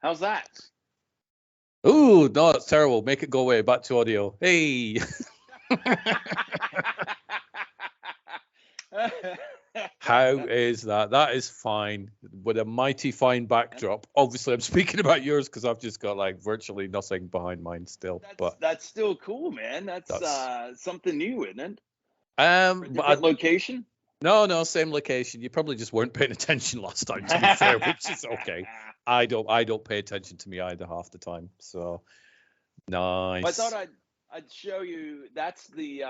How's that? Ooh, no, it's terrible. Make it go away. Back to audio. Hey. How is that? That is fine with a mighty fine backdrop. Obviously, I'm speaking about yours because I've just got like virtually nothing behind mine still. That's still cool, man. That's something new, isn't it? Different location? No, same location. You probably just weren't paying attention last time, to be fair, which is okay. I don't pay attention to me either half the time. So nice. Well, I thought I'd show you. That's the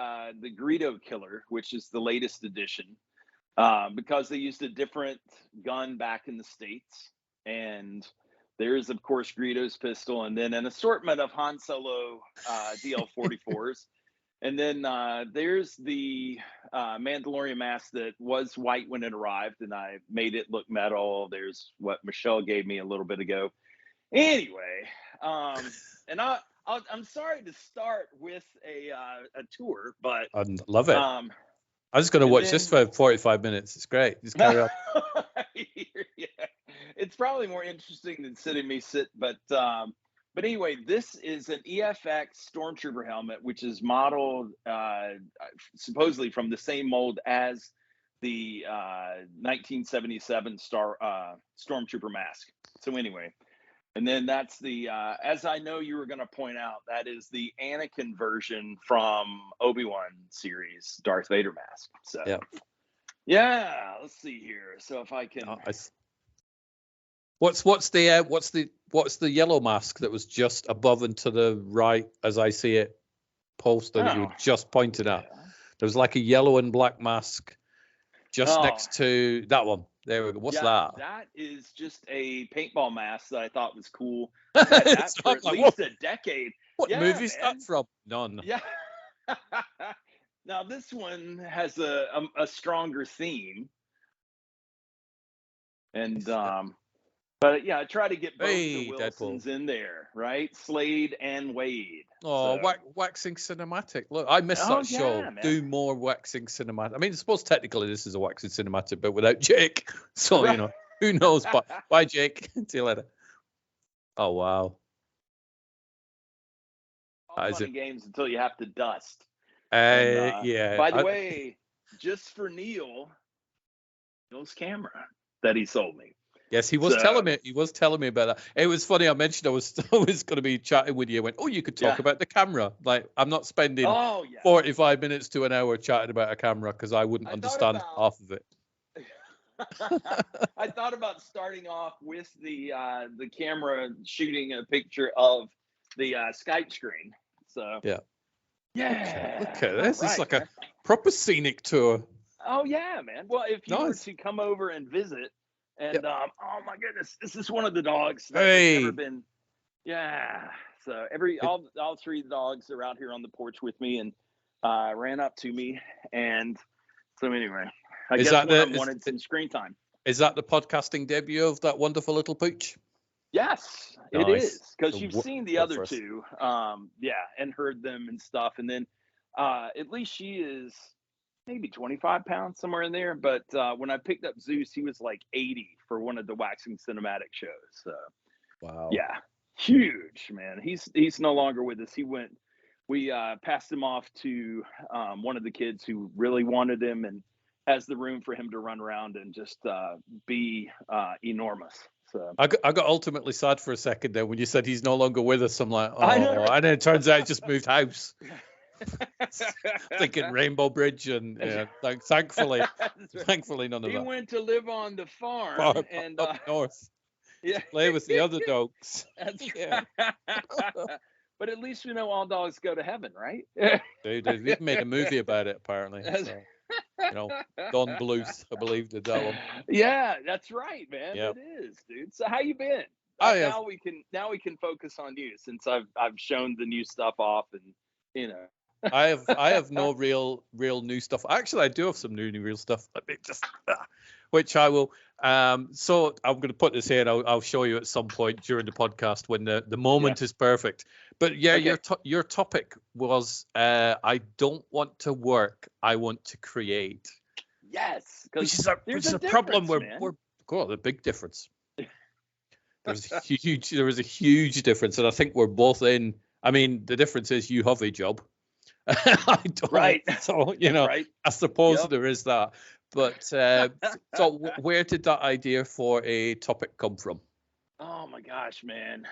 Greedo Killer, which is the latest edition, because they used a different gun back in the States, and there is of course Greedo's pistol, and then an assortment of Han Solo DL-44s. And then there's the Mandalorian mask that was white when it arrived, and I made it look metal. There's what Michelle gave me a little bit ago. Anyway, and I'm sorry to start with a tour, but I love it. I'm just going to watch this for 45 minutes. It's great. Just carry on. Yeah, it's probably more interesting than sitting me sit, but anyway, this is an EFX Stormtrooper helmet, which is modeled supposedly from the same mold as the 1977 Stormtrooper mask. So anyway, and then that's the, as I know you were going to point out, that is the Anakin version from Obi-Wan series, Darth Vader mask. So yeah, let's see here. So if I can... What's the yellow mask that was just above and to the right as I see it poster that you just pointed at? There was like a yellow and black mask just next to that one. There we go. What's that? That is just a paintball mask that I thought was cool. That for at least a decade. What movie is that from? None. Yeah. Now this one has a stronger theme. And but yeah, I try to get both the Wilsons Deadpool in there, right? Slade and Wade. Oh, so. Waxing cinematic. Look, I missed that show. Man. Do more waxing cinematic. I mean, I suppose technically this is a waxing cinematic, but without Jake. So, you know, who knows? But bye, Jake. See you later. Oh, wow. All fun and games until you have to dust. Yeah. By the way, just for Neil's camera that he sold me. Yes, he was telling me. He was telling me about that. It was funny. I mentioned I was going to be chatting with you. I went, you could talk about the camera. Like, I'm not spending 45 minutes to an hour chatting about a camera because I wouldn't understand half of it. I thought about starting off with the camera shooting a picture of the Skype screen. So yeah. Look at this. It's like a proper scenic tour. Oh yeah, man. Well, if you were to come over and visit. And oh my goodness, this is one of the dogs that's never been. Yeah, so all three dogs are out here on the porch with me and ran up to me, and so anyway, I guess one of them wanted some screen time. Is that the podcasting debut of that wonderful little pooch? Yes, it is, because you've seen the other two, and heard them and stuff, and then at least she is maybe 25 pounds, somewhere in there. But when I picked up Zeus, he was like 80 for one of the waxing cinematic shows. So, wow. Yeah, huge, man. He's no longer with us. We passed him off to one of the kids who really wanted him and has the room for him to run around and just be enormous. So I got ultimately sad for a second there when you said he's no longer with us. I'm like, and then it turns out he just moved house. Thinking Rainbow Bridge and thankfully none of that. He went to live on the farm and up north. Yeah, play with the other dogs. But at least we know all dogs go to heaven, right? They've made a movie about it apparently. So, Don Bluth, I believe, did that one. Yeah, that's right, man. It is, dude. So how you been? Now we can focus on you since I've shown the new stuff off and I have no real new stuff. Actually, I do have some new real stuff. Let me just, which I will. So I'm going to put this here, and I'll show you at some point during the podcast when the moment is perfect. But your topic was I don't want to work. I want to create. Yes, which is a problem. We're the big difference. There was a huge difference, and I think we're both in. I mean, the difference is you have a job. I don't. Right. So, Right. I suppose Yep. there is that. But where did that idea for a topic come from? Oh my gosh, man.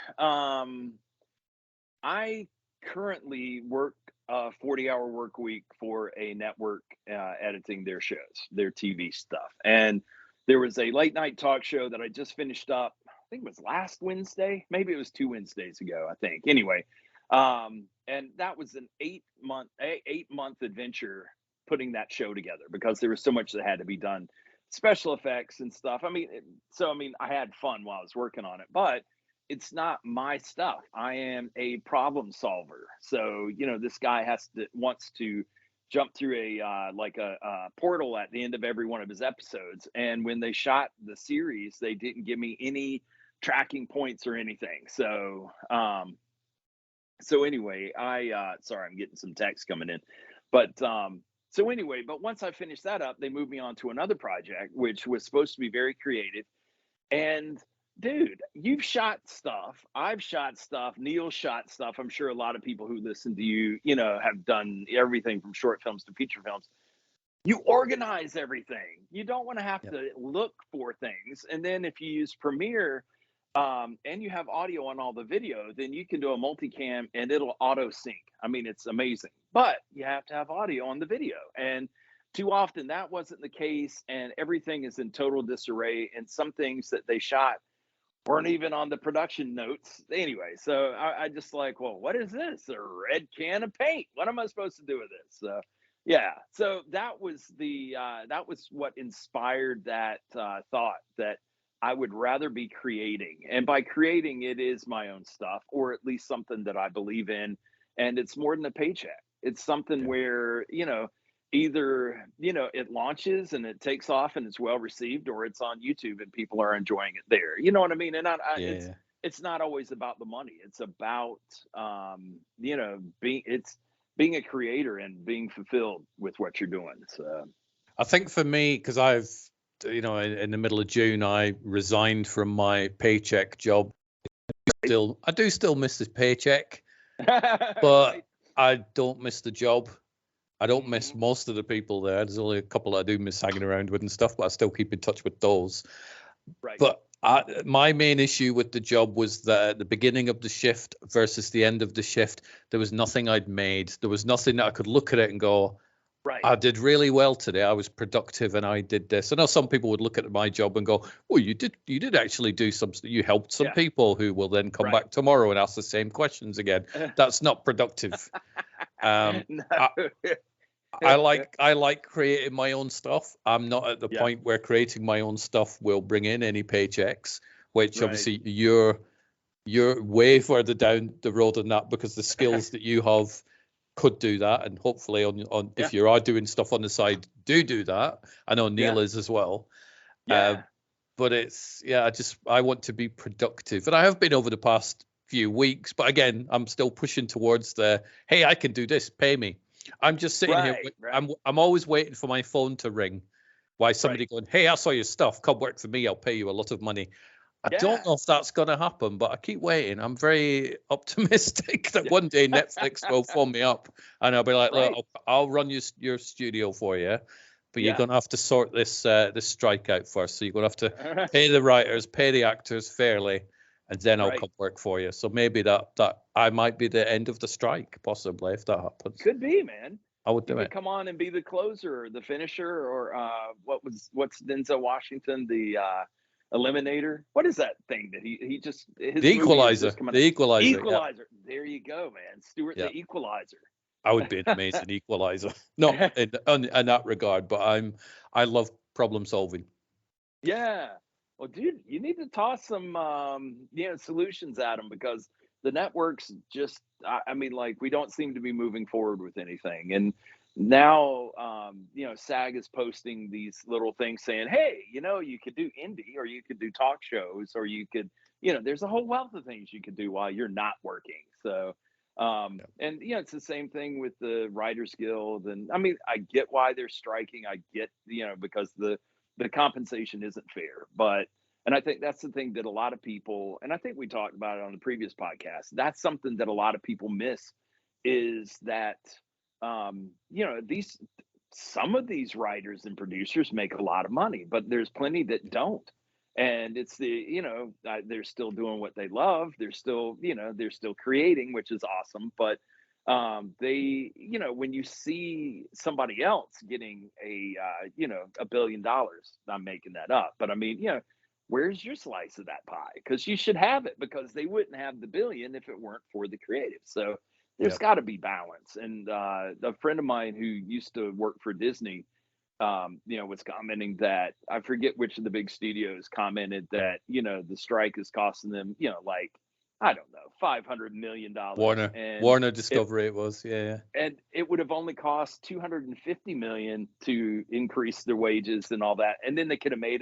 I currently work a 40-hour work week for a network editing their shows, their TV stuff. And there was a late night talk show that I just finished up. I think it was last Wednesday. Maybe it was 2 Wednesdays ago, I think. Anyway, and that was an 8-month adventure putting that show together because there was so much that had to be done, special effects and stuff. I had fun while I was working on it, but it's not my stuff. I am a problem solver. So, this guy wants to jump through a portal at the end of every one of his episodes. And when they shot the series, they didn't give me any tracking points or anything. So anyway, sorry, I'm getting some text coming in. But once I finished that up, they moved me on to another project, which was supposed to be very creative. And dude, you've shot stuff. I've shot stuff. Neil shot stuff. I'm sure a lot of people who listen to you, have done everything from short films to feature films. You organize everything. You don't want to have to look for things. And then if you use Premiere, and you have audio on all the video, then you can do a multicam and it'll auto sync. I mean, it's amazing, but you have to have audio on the video. And too often that wasn't the case. And everything is in total disarray. And some things that they shot weren't even on the production notes. Anyway, so I just like, well, what is this? A red can of paint. What am I supposed to do with this? So yeah, so that was what inspired that thought that I would rather be creating. And by creating, it is my own stuff, or at least something that I believe in. And it's more than a paycheck. It's something where, either, it launches and it takes off and it's well received, or it's on YouTube and people are enjoying it there. You know what I mean? And it's not always about the money. It's about, being a creator and being fulfilled with what you're doing. So I think for me, because I've, in the middle of June, I resigned from my paycheck job. I do still miss this paycheck, but right. I don't miss the job. I don't miss most of the people there. There's only a couple I do miss hanging around with and stuff, but I still keep in touch with those. Right. But my main issue with the job was that at the beginning of the shift versus the end of the shift, there was nothing I'd made. There was nothing that I could look at it and go, right, I did really well today. I was productive and I did this. I know some people would look at my job and go, well, you did actually do something. You helped some people who will then come back tomorrow and ask the same questions again. That's not productive. No. I like creating my own stuff. I'm not at the point where creating my own stuff will bring in any paychecks, which obviously you're way further down the road than that, because the skills that you have could do that, and hopefully on if you are doing stuff on the side, do that. I know Neil is as well. But it's I want to be productive, and I have been over the past few weeks. But again, I'm still pushing towards hey, I can do this, pay me. I'm just sitting here. I'm always waiting for my phone to ring. Why somebody going, hey, I saw your stuff. Come work for me. I'll pay you a lot of money. I don't know if that's going to happen, but I keep waiting. I'm very optimistic that one day Netflix will phone me up and I'll be like, look, I'll run your studio for you, but you're going to have to sort this strike out first. So you're going to have to pay the writers, pay the actors fairly, and then I'll come work for you. So maybe that I might be the end of the strike, possibly, if that happens. Could be, man. I would do it. Come on and be the closer or the finisher, or what's Denzel Washington, the Eliminator? What is that thing that he just his the Equalizer? The Equalizer. Equalizer. Yeah. There you go, man. Stuart, the Equalizer. I would be an amazing Equalizer. Not in that regard, but I love problem solving. Yeah. Well, dude, you need to toss some solutions at them, because the networks just, we don't seem to be moving forward with anything. And now, SAG is posting these little things saying, hey, you could do indie, or you could do talk shows, or you could, there's a whole wealth of things you could do while you're not working. So, and, it's the same thing with the Writers Guild. And I get why they're striking. I get, because the compensation isn't fair, but And I think that's the thing that a lot of people, and I think we talked about it on the previous podcast, that's something that a lot of people miss, is that, these, some of these writers and producers make a lot of money, but there's plenty that don't. And it's they're still doing what they love. They're still creating, which is awesome. But when you see somebody else getting $1 billion, I'm making that up, but I mean, where's your slice of that pie? Because you should have it, because they wouldn't have the billion if it weren't for the creative. So there's Yep. got to be balance. And a friend of mine who used to work for Disney, was commenting that, I forget which of the big studios commented that, the strike is costing them, like, I don't know, $500 million. Warner Discovery it was, yeah. And it would have only cost 250 million to increase their wages and all that, and then they could have made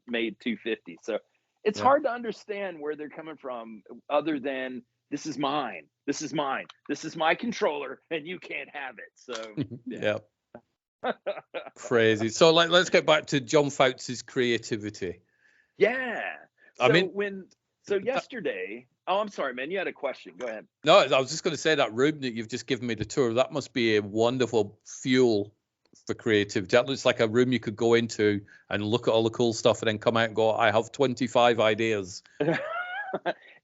250. So it's hard to understand where they're coming from, other than, this is mine, this is my controller, and you can't have it. So yeah. Crazy. So let's get back to John Foutz's creativity. Yeah. So I mean, yesterday. Oh, I'm sorry, man. You had a question. Go ahead. No, I was just going to say, that room that you've just given me the tour, that must be a wonderful fuel for creativity. That looks like a room you could go into and look at all the cool stuff and then come out and go, I have 25 ideas.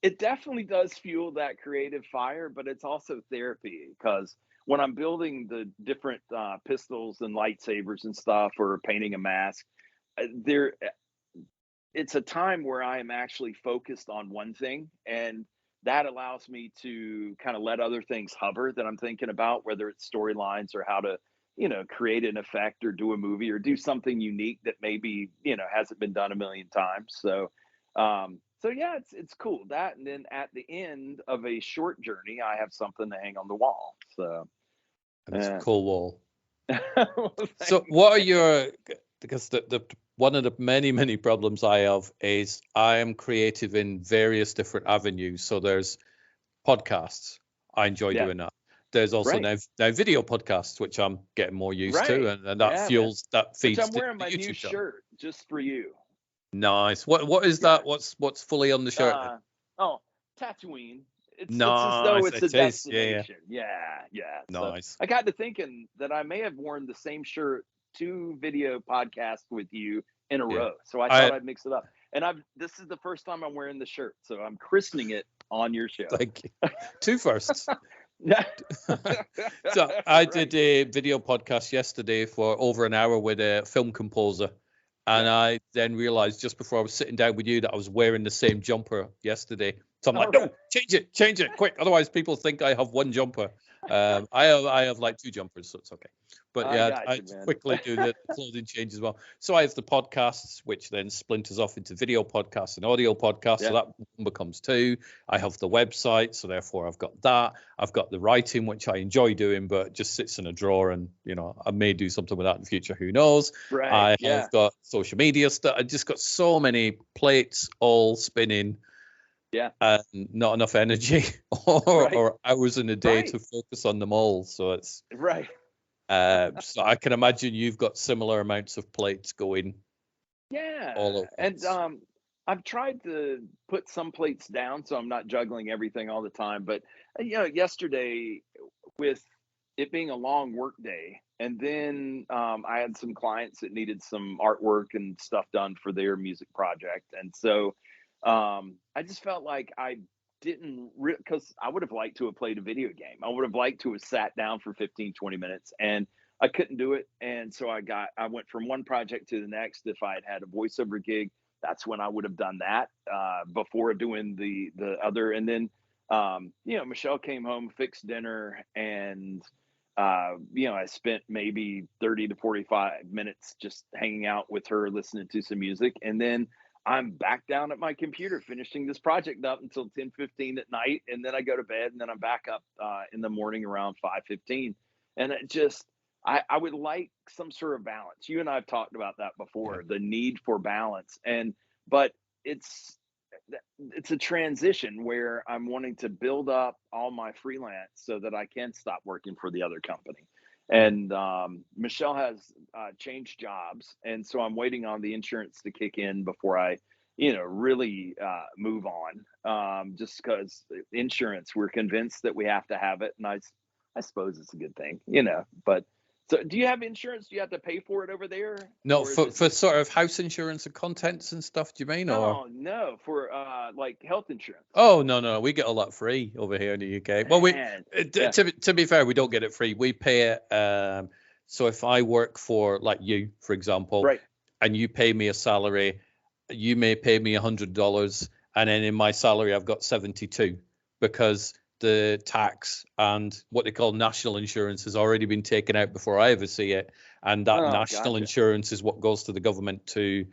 It definitely does fuel that creative fire, but it's also therapy, because when I'm building the different pistols and lightsabers and stuff, or painting a mask, it's a time where I am actually focused on one thing, and that allows me to kind of let other things hover that I'm thinking about, whether it's storylines or how to, create an effect or do a movie or do something unique that maybe, hasn't been done a million times. So, yeah, it's cool that. And then at the end of a short journey, I have something to hang on the wall. So, and it's a cool wall. Well, so what are your, because the one of the many problems I have is I am creative in various different avenues. So there's podcasts. I enjoy doing that. There's also now video podcasts, which I'm getting more used to, and that fuels, that feeds. I'm wearing my new shirt just for you. Nice. What is that? What's fully on the shirt? Tatooine. It's nice. It's as though it's a destination. Yeah. Nice. So I got to thinking that I may have worn the same shirt 2 video podcasts with you in a row. So I thought I'd mix it up. And this is the first time I'm wearing the shirt, so I'm christening it on your show. Thank you. 2 firsts. So I did a video podcast yesterday for over an hour with a film composer. And I then realized just before I was sitting down with you that I was wearing the same jumper yesterday. So I'm like, no, change it quick. Otherwise people think I have one jumper. I have like 2 jumpers, so it's okay. But I quickly do the clothing change as well. So I have the podcasts, which then splinters off into video podcasts and audio podcasts. So that one becomes 2. I have the website, so therefore I've got that. I've got the writing, which I enjoy doing, but it just sits in a drawer, and I may do something with that in the future. Who knows? I have got social media stuff. I just got so many plates all spinning. And not enough energy or hours in a day to focus on them all. So it's so I can imagine you've got similar amounts of plates going. All and I've tried to put some plates down so I'm not juggling everything all the time. But yesterday, with it being a long work day, and then I had some clients that needed some artwork and stuff done for their music project, and so I just felt like I didn't, because I would have liked to have played a video game. I would have liked to have sat down for 15-20 minutes, and I couldn't do it. And so I went from one project to the next. If I had had a voiceover gig, that's when I would have done that before doing the other. And then Michelle came home, fixed dinner, and I spent maybe 30 to 45 minutes just hanging out with her, listening to some music, and then I'm back down at my computer finishing this project up until 10:15 at night, and then I go to bed, and then I'm back up in the morning around 5:15. And it just, I would like some sort of balance. You and I have talked about that before, the need for balance, but it's a transition where I'm wanting to build up all my freelance so that I can stop working for the other company. And Michelle has changed jobs, and so I'm waiting on the insurance to kick in before I really move on. Just because insurance, we're convinced that we have to have it, and I suppose it's a good thing, But so, do you have insurance? Do you have to pay for it over there, No, or is it for just sort of house insurance and contents and stuff, do you mean? Or no for like health insurance? oh no, we get all that free over here in the UK. Well, Man, yeah, to be fair, we don't get it free. We pay it. So if I work for like you, for example, right. and you pay me a salary, you may pay me $100, and then in my salary I've got 72 because the tax and what they call national insurance has already been taken out before I ever see it, and that Oh, national gotcha. insurance is what goes to the government to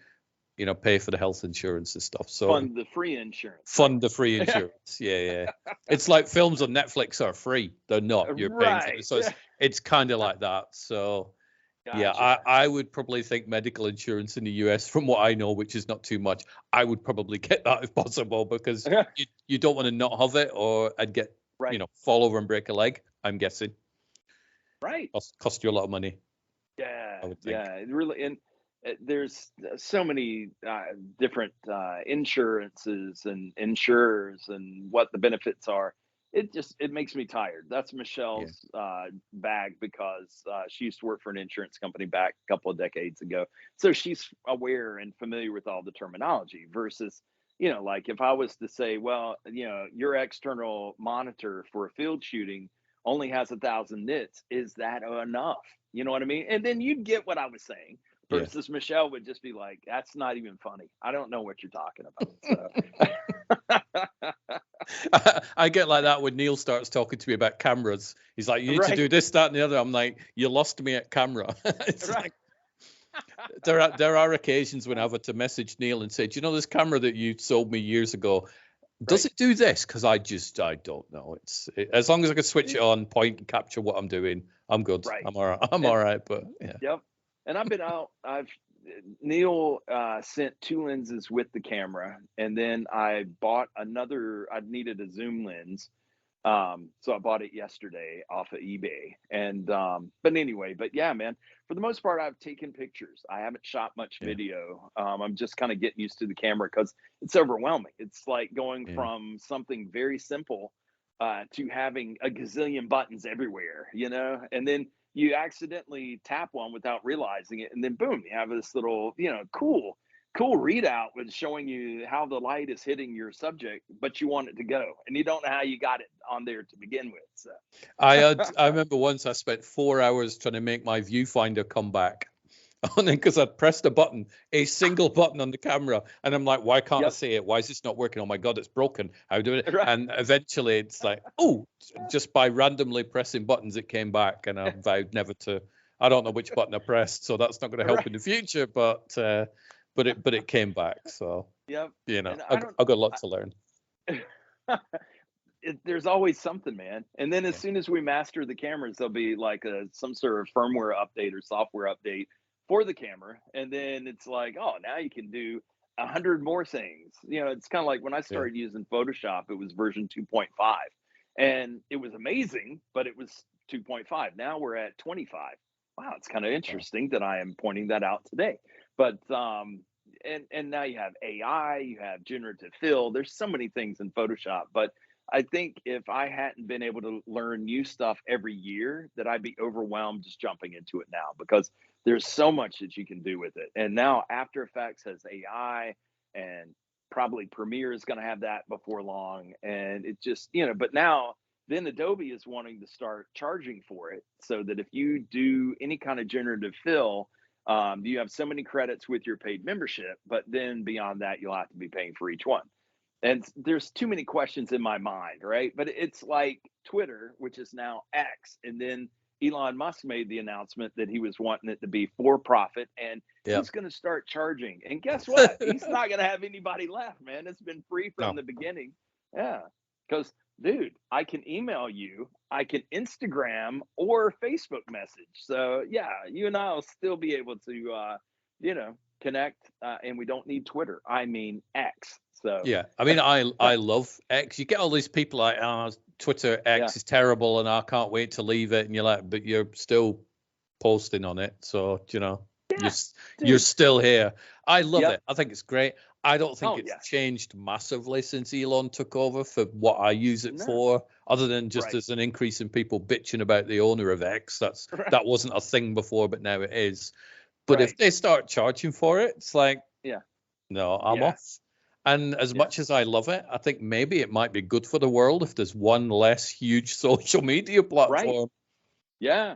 pay for the health insurance and stuff. So Fund the free insurance, right? fund the free insurance. Yeah. It's like films on Netflix are free. They're not. You're paying for it. Right. So it's kind of like that. So yeah, Gotcha. I would probably think medical insurance in the US, from what I know, which is not too much, I would probably get that if possible, because you don't want to not have it or I'd get, Right. Fall over and break a leg, I'm guessing. Right. Cost you a lot of money, Yeah. I would think. Yeah. It really, and there's so many different insurances and insurers and what the benefits are. It makes me tired. That's Yeah. Michelle's bag, because she used to work for an insurance company back a couple of decades ago. So she's aware and familiar with all the terminology versus, like if I was to say, well, your external monitor for a field shooting only has 1,000 nits. Is that enough? You know what I mean? And then you'd get what I was saying. Yeah. Versus Michelle would just be like, "That's not even funny. I don't know what you're talking about." So. I get like that when Neil starts talking to me about cameras. He's like, "You need to Right. do this, that, and the other." I'm like, "You lost me at camera." It's Right. like there are occasions when I've had to message Neil and say, "Do you know this camera that you sold me years ago? Does Right. it do this?" Because I don't know. As long as I can switch it on, point, and capture what I'm doing, I'm good. Right. I'm all right. All right. But yeah. Yep. And I've been out. Neil sent 2 lenses with the camera, and then I bought another. I needed a zoom lens, so I bought it yesterday off of eBay. And but anyway, but yeah, man. For the most part, I've taken pictures. I haven't shot much Yeah. video. I'm just kind of getting used to the camera because it's overwhelming. It's like going Yeah. from something very simple to having a gazillion buttons everywhere, and then you accidentally tap one without realizing it, and then boom, you have this little, cool readout with showing you how the light is hitting your subject, but you want it to go, and you don't know how you got it on there to begin with. So I remember once I spent 4 hours trying to make my viewfinder come back. And then because I'd pressed a single button on the camera, and I'm like, why can't I Yep. see it? Why is this not working? Oh my God, it's broken. How do it? Right. And eventually it's like, oh, just by randomly pressing buttons, it came back, and I vowed never to. I don't know which button I pressed, so that's not going to help Right. in the future. But it came back. So Yep. And I've got lots to learn. there's always something, man. And then as Yeah. soon as we master the cameras, there'll be like some sort of firmware update or software update for the camera, and then it's like, oh, now you can do 100 more things. It's kind of like when I Yeah. started using Photoshop, it was version 2.5, and it was amazing, but it was 2.5. Now we're at 25. Wow, it's kind of interesting that I am pointing that out today. But and now you have AI, you have generative fill. There's so many things in Photoshop, but I think if I hadn't been able to learn new stuff every year, that I'd be overwhelmed just jumping into it now, because there's so much that you can do with it. And now After Effects has AI, and probably Premiere is going to have that before long. And it just, but now then Adobe is wanting to start charging for it, so that if you do any kind of generative fill, you have so many credits with your paid membership, but then beyond that, you'll have to be paying for each one. And there's too many questions in my mind, right? But it's like Twitter, which is now X, and then Elon Musk made the announcement that he was wanting it to be for profit, and Yeah. he's going to start charging. And guess what? He's not going to have anybody left, man. It's been free from No. the beginning. Yeah, because dude, I can email you, I can Instagram or Facebook message. So yeah, you and I'll still be able to, connect, and we don't need Twitter. I mean X. So Yeah, I mean, I love X. You get all these people like, oh, Twitter X is terrible, and I can't wait to leave it. And you're like, but you're still posting on it, so yeah, you're still here. I love Yep. it. I think it's great. I don't think Oh it's yeah. changed massively since Elon took over for what I use it No. for, other than just Right. as an increase in people bitching about the owner of X. Right. That wasn't a thing before, but now it is. But if Right. they start charging for it, it's like, Yeah. no, I'm Yeah. off. And as Yeah. much as I love it, I think maybe it might be good for the world if there's one less huge social media Right. platform. Yeah.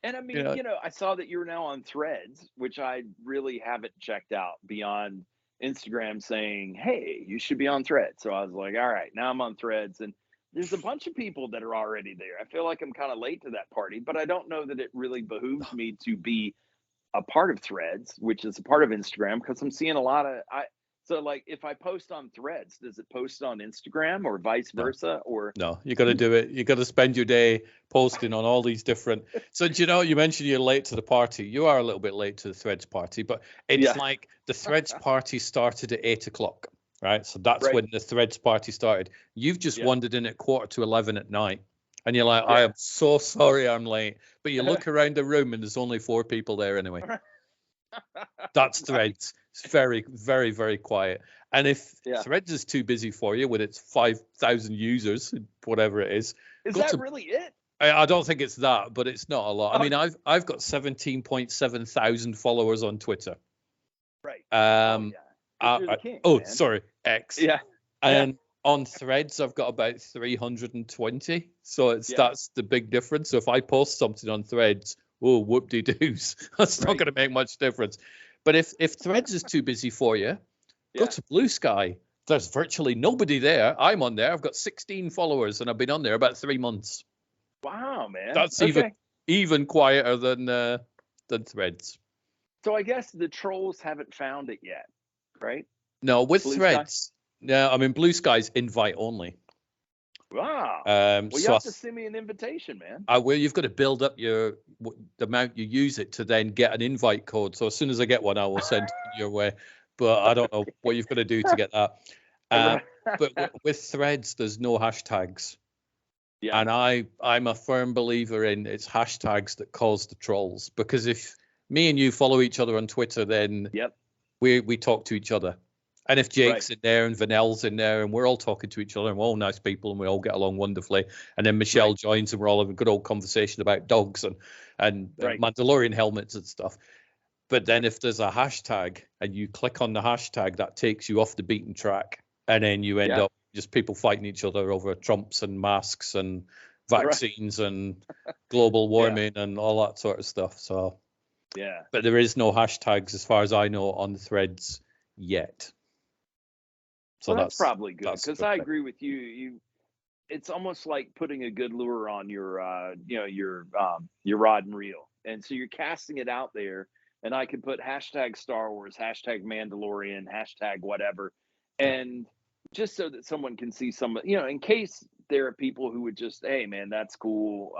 And I You mean, know, I saw that you're now on Threads, which I really haven't checked out beyond Instagram saying, "Hey, you should be on Threads." So I was like, "All right, now I'm on Threads." And there's a bunch of people that are already there. I feel like I'm kind of late to that party, but I don't know that it really behooves me to be a part of Threads, which is a part of Instagram, because I'm seeing a lot of I so like if I post on Threads, does it post on Instagram or vice no. versa? Or No, you got to do it. You got to spend your day posting on all these different. So, do you know, you mentioned you're late to the party. You are a little bit late to the Threads party, but it's yeah, like the Threads party started at 8 o'clock, right? So that's right. when the Threads party started. You've just Yeah. wandered in at 11:15 at night, and you're like, I Yeah. am so sorry I'm late. But you look around the room and there's only 4 people there anyway. That's Right. Threads. It's very, very, very quiet. And if Yeah. Threads is too busy for you with its 5,000 users, whatever it is, Is go that to. really it? I don't think it's that, but it's not a lot. I Oh, mean, I've got 17.7 thousand followers on Twitter. right. Oh Um, yeah. Because you're the king, oh, man. sorry, X. Yeah. Yeah. And on Threads, I've got about 320. So Yeah. that's the big difference. So if I post something on Threads, oh, whoop-de-doos, that's not Right. going to make much difference. But if Threads is too busy for you, go Yeah. to Blue Sky. There's virtually nobody there. I'm on there. I've got 16 followers, and I've been on there about 3 months. Wow, man. That's Okay. even quieter than Threads. So I guess the trolls haven't found it yet, right? No, with Blue Sky. Threads. No, I mean Blue Sky's invite only. Wow. Well, you So have to send me an invitation, man. I will. You've got to build up the amount you use it to then get an invite code. So as soon as I get one, I will send it your way. But I don't know what you've got to do to get that. Right. But with Threads, there's no hashtags. Yeah. And I'm a firm believer in it's hashtags that cause the trolls. Because if me and you follow each other on Twitter, then Yep. we talk to each other. And if Jake's Right. in there and Vanelle's in there and we're all talking to each other and we're all nice people and we all get along wonderfully, and then Michelle Right. joins and we're all having a good old conversation about dogs and Right. Mandalorian helmets and stuff. But then if there's a hashtag and you click on the hashtag, that takes you off the beaten track, and then you end Yeah. up just people fighting each other over Trumps and masks and Right. vaccines and global warming and all that sort of stuff. So, Yeah. but there is no hashtags as far as I know on the Threads yet. So Well, that's probably good, that's a because good I thing. agree with you. It's almost like putting a good lure on your rod and reel, and so you're casting it out there. And I could put hashtag Star Wars, hashtag Mandalorian, hashtag whatever, Yeah. and just so that someone can see some, in case there are people who would just, hey man, that's cool.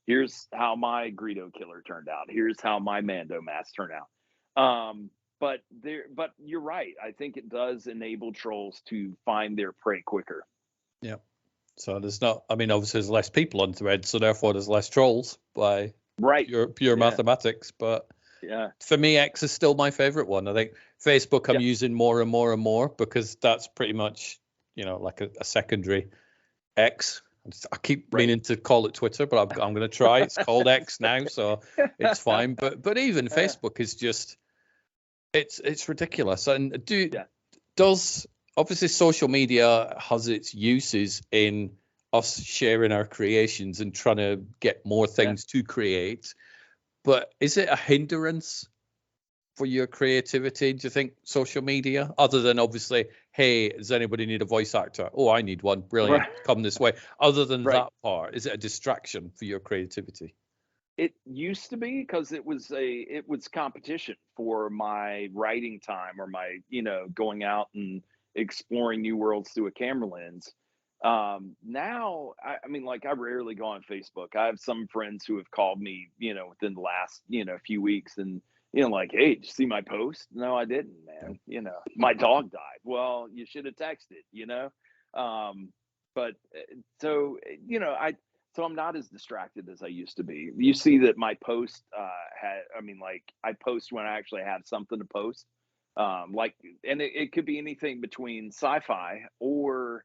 Here's how my Greedo killer turned out. Here's how my Mando mask turned out. But you're right. I think it does enable trolls to find their prey quicker. Yeah. So there's not. I mean, obviously there's less people on Threads, so therefore there's less trolls by Right. pure Yeah. mathematics. But Yeah. for me, X is still my favorite one. I think Facebook I'm Yeah. using more and more and more because that's pretty much like a secondary X. I keep Right. meaning to call it Twitter, but I'm going to try. It's called X now, so it's fine. But even Facebook is just it's ridiculous. And does obviously social media has its uses in us sharing our creations and trying to get more things to create, but is it a hindrance for your creativity, do you think, social media, other than obviously, hey, does anybody need a voice actor? Oh, I need one. Brilliant. Right. Come this way. Other than Right. that part, is it a distraction for your creativity? It used to be, because it was competition for my writing time, or my, going out and exploring new worlds through a camera lens. Now, I mean, like, I rarely go on Facebook. I have some friends who have called me, within the last, few weeks, and, like, hey, did you see my post? No, I didn't, man. My dog died. Well, you should have texted. But so I'm not as distracted as I used to be. You see that my post I post when I actually have something to post. Like, and it could be anything between sci-fi or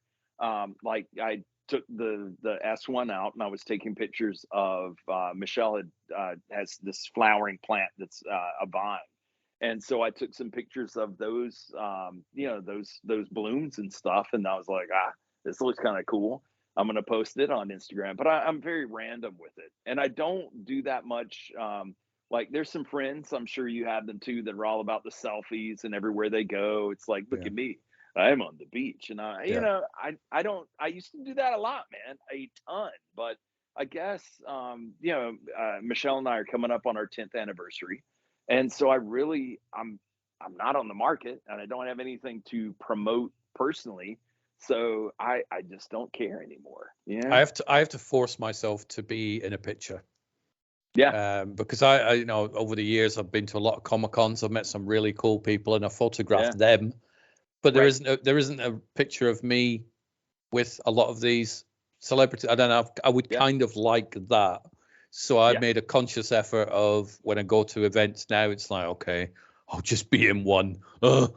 like I took the S1 out and I was taking pictures of Michelle has this flowering plant that's a vine. And so I took some pictures of those, those blooms and stuff, and I was like, this looks kind of cool. I'm gonna post it on Instagram, but I'm very random with it, and I don't do that much. Like, there's some friends, I'm sure you have them too, that are all about the selfies, and everywhere they go, it's like, look Yeah. at me, I'm on the beach, and Yeah. I don't, I used to do that a lot, man, a ton, but I guess, Michelle and I are coming up on our 10th anniversary, and so I'm not on the market, and I don't have anything to promote personally, so I just don't care anymore. I Yeah. have to force myself to be in a picture. Yeah. Because I, you know, over the years I've been to a lot of Comic Cons. I've met some really cool people, and I Yeah. photographed them. But Right. there isn't a picture of me with a lot of these celebrities. I don't know. I would Yeah. kind of like that. So I Yeah. made a conscious effort of when I go to events now, it's like, okay, I'll just be in one. Ugh.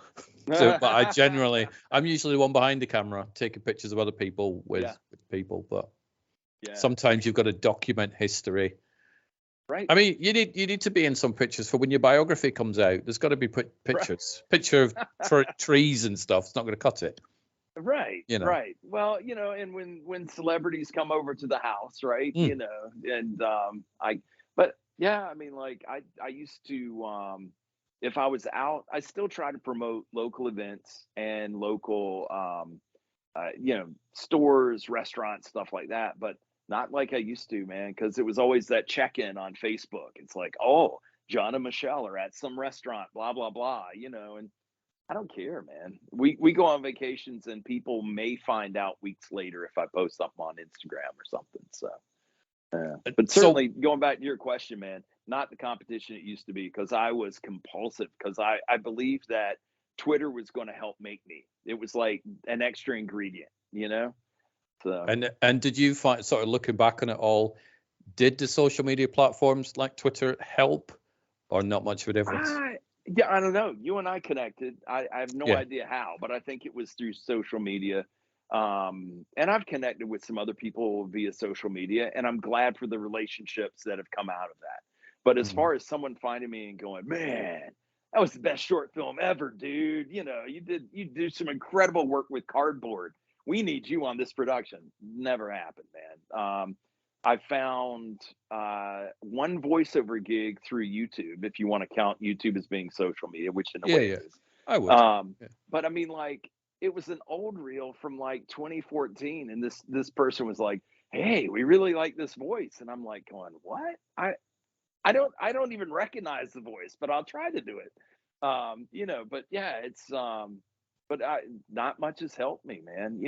So, but I'm usually the one behind the camera taking pictures of other people Yeah. with people. But Yeah. sometimes you've got to document history. Right. I mean, you need to be in some pictures for when your biography comes out. There's got to be Right. picture of trees and stuff. It's not going to cut it, Right. you know. Right. Well, and when celebrities come over to the house, right? Mm, And but yeah, I mean, like I used to, if I was out, I still try to promote local events and local, stores, restaurants, stuff like that. But not like I used to, man, because it was always that check-in on Facebook. It's like, oh, John and Michelle are at some restaurant, blah blah blah, and I don't care, man. We go on vacations and people may find out weeks later if I post something on Instagram or something. So, yeah. But So certainly going back to your question, man, not the competition it used to be because I was compulsive because I believed that Twitter was going to help make me. It was like an extra ingredient. So and did you find, sort of looking back on it all, did the social media platforms like Twitter help, or not much of a difference? yeah, I don't know. You and I connected. I have no Yeah. idea how, but I think it was through social media. And I've connected with some other people via social media, and I'm glad for the relationships that have come out of that. But as Mhm. far as someone finding me and going, man, that was the best short film ever, dude. You do some incredible work with cardboard. We need you on this production. Never happened, man. I found one voiceover gig through YouTube, if you want to count YouTube as being social media, which in a Yeah, way it yeah, is. I would. Um, Yeah. but I mean, like, it was an old reel from like 2014, and this person was like, "Hey, we really like this voice," and I'm like, going, "What? I don't even recognize the voice, but I'll try to do it." But yeah, but not much has helped me, man.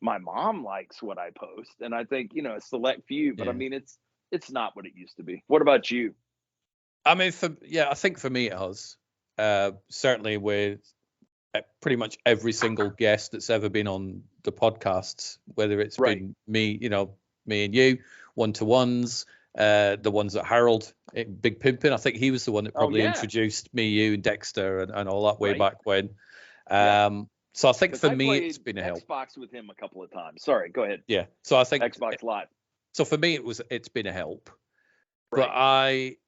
My mom likes what I post, and I think a select few, but I Yeah. mean, it's not what it used to be. What about you? I mean, I think for me it has. Certainly with pretty much every single guest that's ever been on the podcasts, whether it's Right. been me, me and you, one-to-ones, the ones that Harold, Big Pimpin', I think he was the one that Oh probably yeah. introduced me, you, and Dexter and all that way Right. back when. Yeah. So I think Because for I me, it's played been a help. Xbox with him a couple of times. Sorry, go ahead. Yeah. So I think, Xbox Live. so for me, it's been a help. But Right.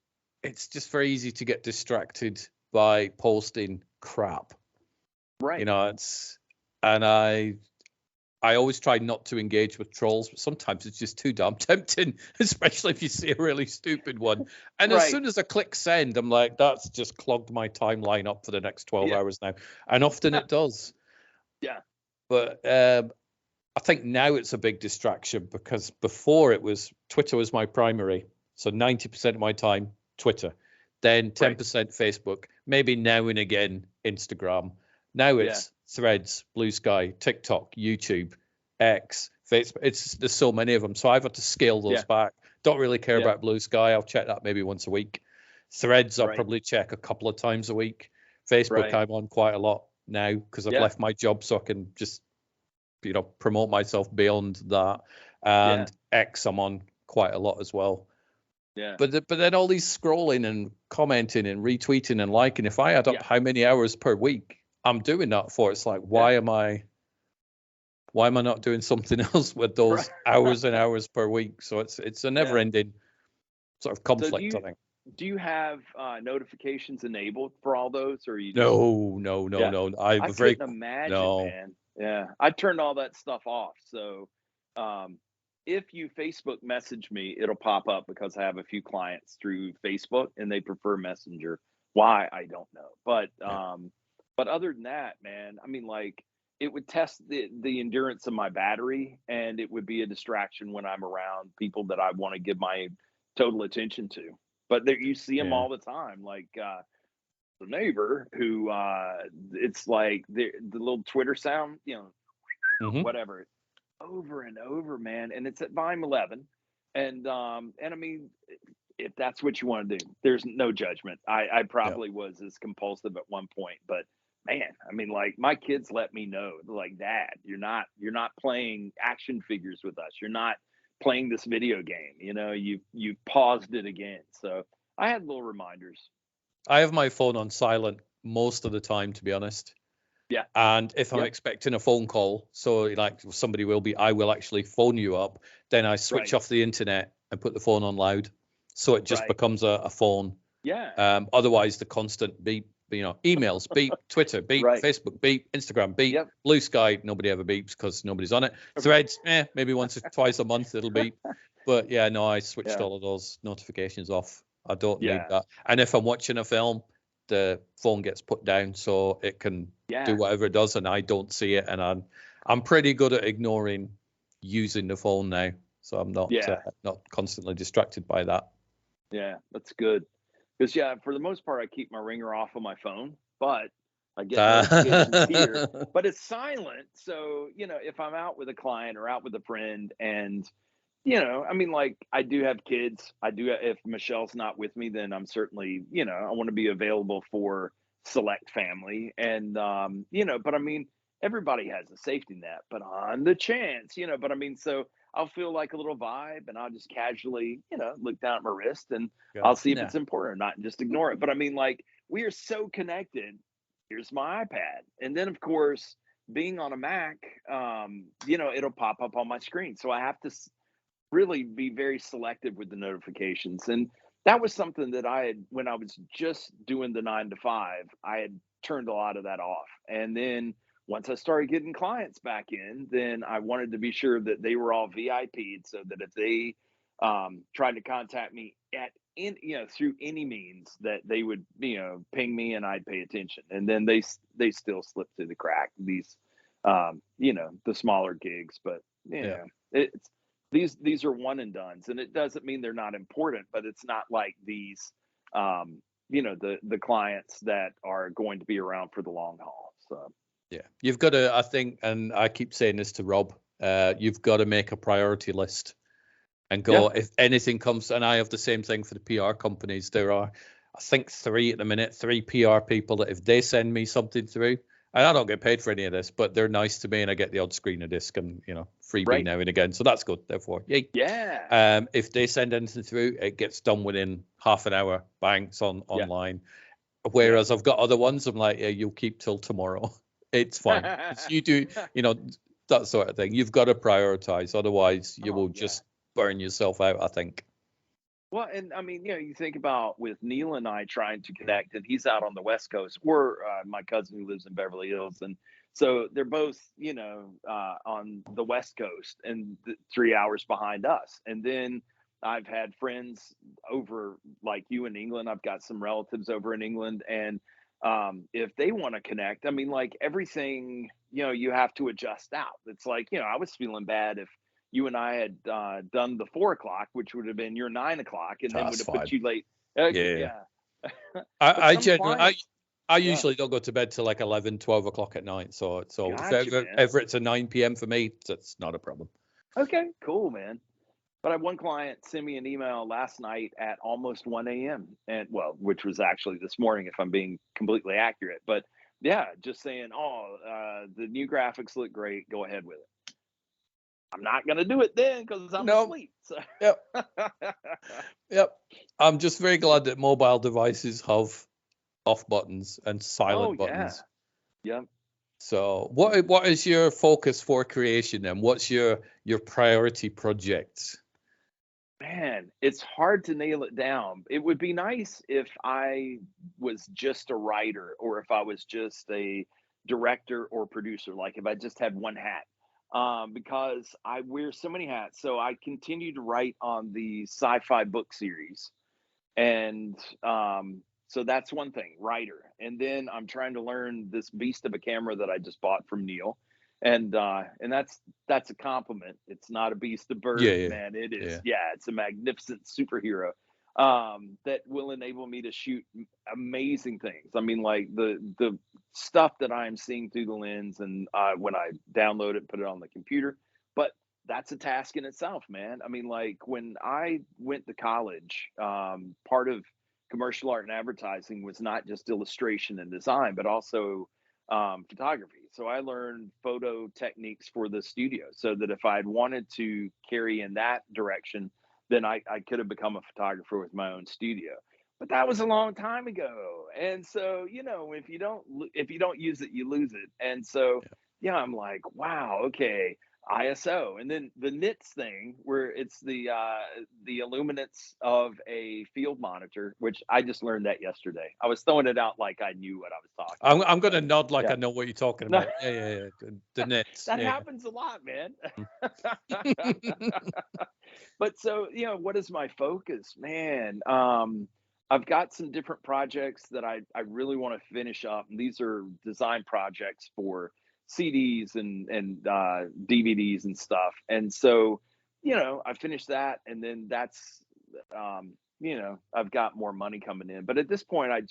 it's just very easy to get distracted by posting crap. Right. And I always try not to engage with trolls, but sometimes it's just too damn tempting, especially if you see a really stupid one. And as Right. soon as I click send, I'm like, that's just clogged my timeline up for the next 12 Yeah. hours now. And often it does. Yeah. But I think now it's a big distraction because before Twitter was my primary. So 90% of my time, Twitter. Then 10% Facebook, maybe now and again, Instagram. Now Yeah. it's Threads, Blue Sky, TikTok, YouTube, X, Facebook. There's so many of them. So I've had to scale those Yeah. back. Don't really care Yeah. about Blue Sky. I'll check that maybe once a week. Threads, I'll Right. probably check a couple of times a week. Facebook, Right. I'm on quite a lot now because I've Yeah. left my job so I can just promote myself beyond that. Yeah. And X, I'm on quite a lot as well. Yeah. But then all these scrolling and commenting and retweeting and liking. If I add up Yeah. how many hours per week I'm doing that for, it's like, why am I not doing something else with those hours and hours per week? So it's a never ending sort of conflict, I think. Do you have notifications enabled for all those, or you just? No. I couldn't imagine, man. Yeah, I turned all that stuff off. So, if you Facebook message me, it'll pop up because I have a few clients through Facebook and they prefer Messenger. Why, I don't know. But other than that, man, I mean, like, it would test the endurance of my battery, and it would be a distraction when I'm around people that I want to give my total attention to. But there, you see them all the time, like the neighbor who it's like the little Twitter sound, whatever, over and over, man. And it's at volume 11. And I mean, if that's what you want to do, there's no judgment. I probably was as compulsive at one point, but man, I mean, like, my kids let me know, like, Dad, you're not playing action figures with us. You're not playing this video game. You've paused it again. So I had little reminders. I have my phone on silent most of the time, to be honest. Yeah. And if I'm expecting a phone call, so like somebody I will actually phone you up, then I switch off the internet and put the phone on loud. So it just becomes a phone. Yeah. Otherwise, the constant beep, emails, beep, Twitter, beep, Facebook, beep, Instagram, beep, Blue Sky, nobody ever beeps because nobody's on it. Threads, maybe once or twice a month it'll beep. But yeah, no, I switched all of those notifications off. I don't need that. And if I'm watching a film, the phone gets put down so it can do whatever it does, and I don't see it. And I'm pretty good at ignoring using the phone now, so I'm not constantly distracted by that. Yeah, that's good. Because for the most part, I keep my ringer off of my phone, but I get notifications here. But it's silent, so if I'm out with a client or out with a friend, and I mean, like, I do have kids. If Michelle's not with me, then I'm certainly, I want to be available for select family. And, but I mean, everybody has a safety net, but on the chance, but I mean, so I'll feel like a little vibe and I'll just casually, look down at my wrist and I'll see if it's important or not and just ignore it. But I mean, like, we are so connected. Here's my iPad. And then, of course, being on a Mac, it'll pop up on my screen. So I have to really be very selective with the notifications. And that was something that I had, when I was just doing the 9 to 5, I had turned a lot of that off. And then once I started getting clients back in, then I wanted to be sure that they were all VIP'd, so that if they tried to contact me through any means, that they would, ping me and I'd pay attention. And then they still slip through the crack, these, the smaller gigs, but it's, these are one and dones, and it doesn't mean they're not important, but it's not like these, the clients that are going to be around for the long haul. So you've got to, I think, and I keep saying this to Rob, you've got to make a priority list and go if anything comes. And I have the same thing for the PR companies. There are, I think, 3 at the minute, 3 PR people that if they send me something through, and I don't get paid for any of this, but they're nice to me, and I get the odd screener disc and freebie now and again, so that's good. Therefore, yay. If they send anything through, it gets done within half an hour. Bang, it's online. Whereas I've got other ones, I'm like, you'll keep till tomorrow. It's fine. You do, that sort of thing. You've got to prioritize, otherwise you will just burn yourself out, I think. Well, and I mean, you think about with Neil and I trying to connect, and he's out on the West Coast. We're my cousin who lives in Beverly Hills, and so they're both, on the West Coast and 3 hours behind us. And then I've had friends over, like you, in England. I've got some relatives over in England, and if they want to connect, I mean, like, everything, you have to adjust out. It's like, I was feeling bad if you and I had done the 4 o'clock, which would have been your 9 o'clock, and then would have put you late. I usually don't go to bed till like 11, 12 o'clock at night. So if ever it's a 9 p.m. for me, that's not a problem. Okay, cool, man. But I had one client send me an email last night at almost 1 a.m. and which was actually this morning, if I'm being completely accurate. But just saying, the new graphics look great. Go ahead with it. I'm not going to do it then because I'm No. asleep. So. Yep. Yep. I'm just very glad that mobile devices have off buttons and silent buttons. Yeah. So what is your focus for creation then? What's your priority projects? Man, it's hard to nail it down. It would be nice if I was just a writer or if I was just a director or producer, like if I just had one hat. Because I wear so many hats. So I continue to write on the sci-fi book series. And so that's one thing, writer. And then I'm trying to learn this beast of a camera that I just bought from Neil. And that's a compliment. It's not a beast of burden, man. It is, it's a magnificent superhero that will enable me to shoot amazing things. I mean, like the stuff that I'm seeing through the lens, and when I download it, put it on the computer. But that's a task in itself, man. I mean, like when I went to college, part of commercial art and advertising was not just illustration and design, but also photography. So I learned photo techniques for the studio so that if I had wanted to carry in that direction, then I could have become a photographer with my own studio. But that was a long time ago. And so, if you don't use it, you lose it. And so, I'm like, wow, okay. ISO, and then the nits thing where it's the illuminance of a field monitor, which I just learned that yesterday. I was throwing it out like I knew what I was talking I'm going to nod like I know what you're talking about. Yeah. The nits. That happens a lot, man. But so, what is my focus, man? I've got some different projects that I really want to finish up, and these are design projects for CDs and DVDs and stuff. And so, I finished that, and then that's, I've got more money coming in. But at this point, I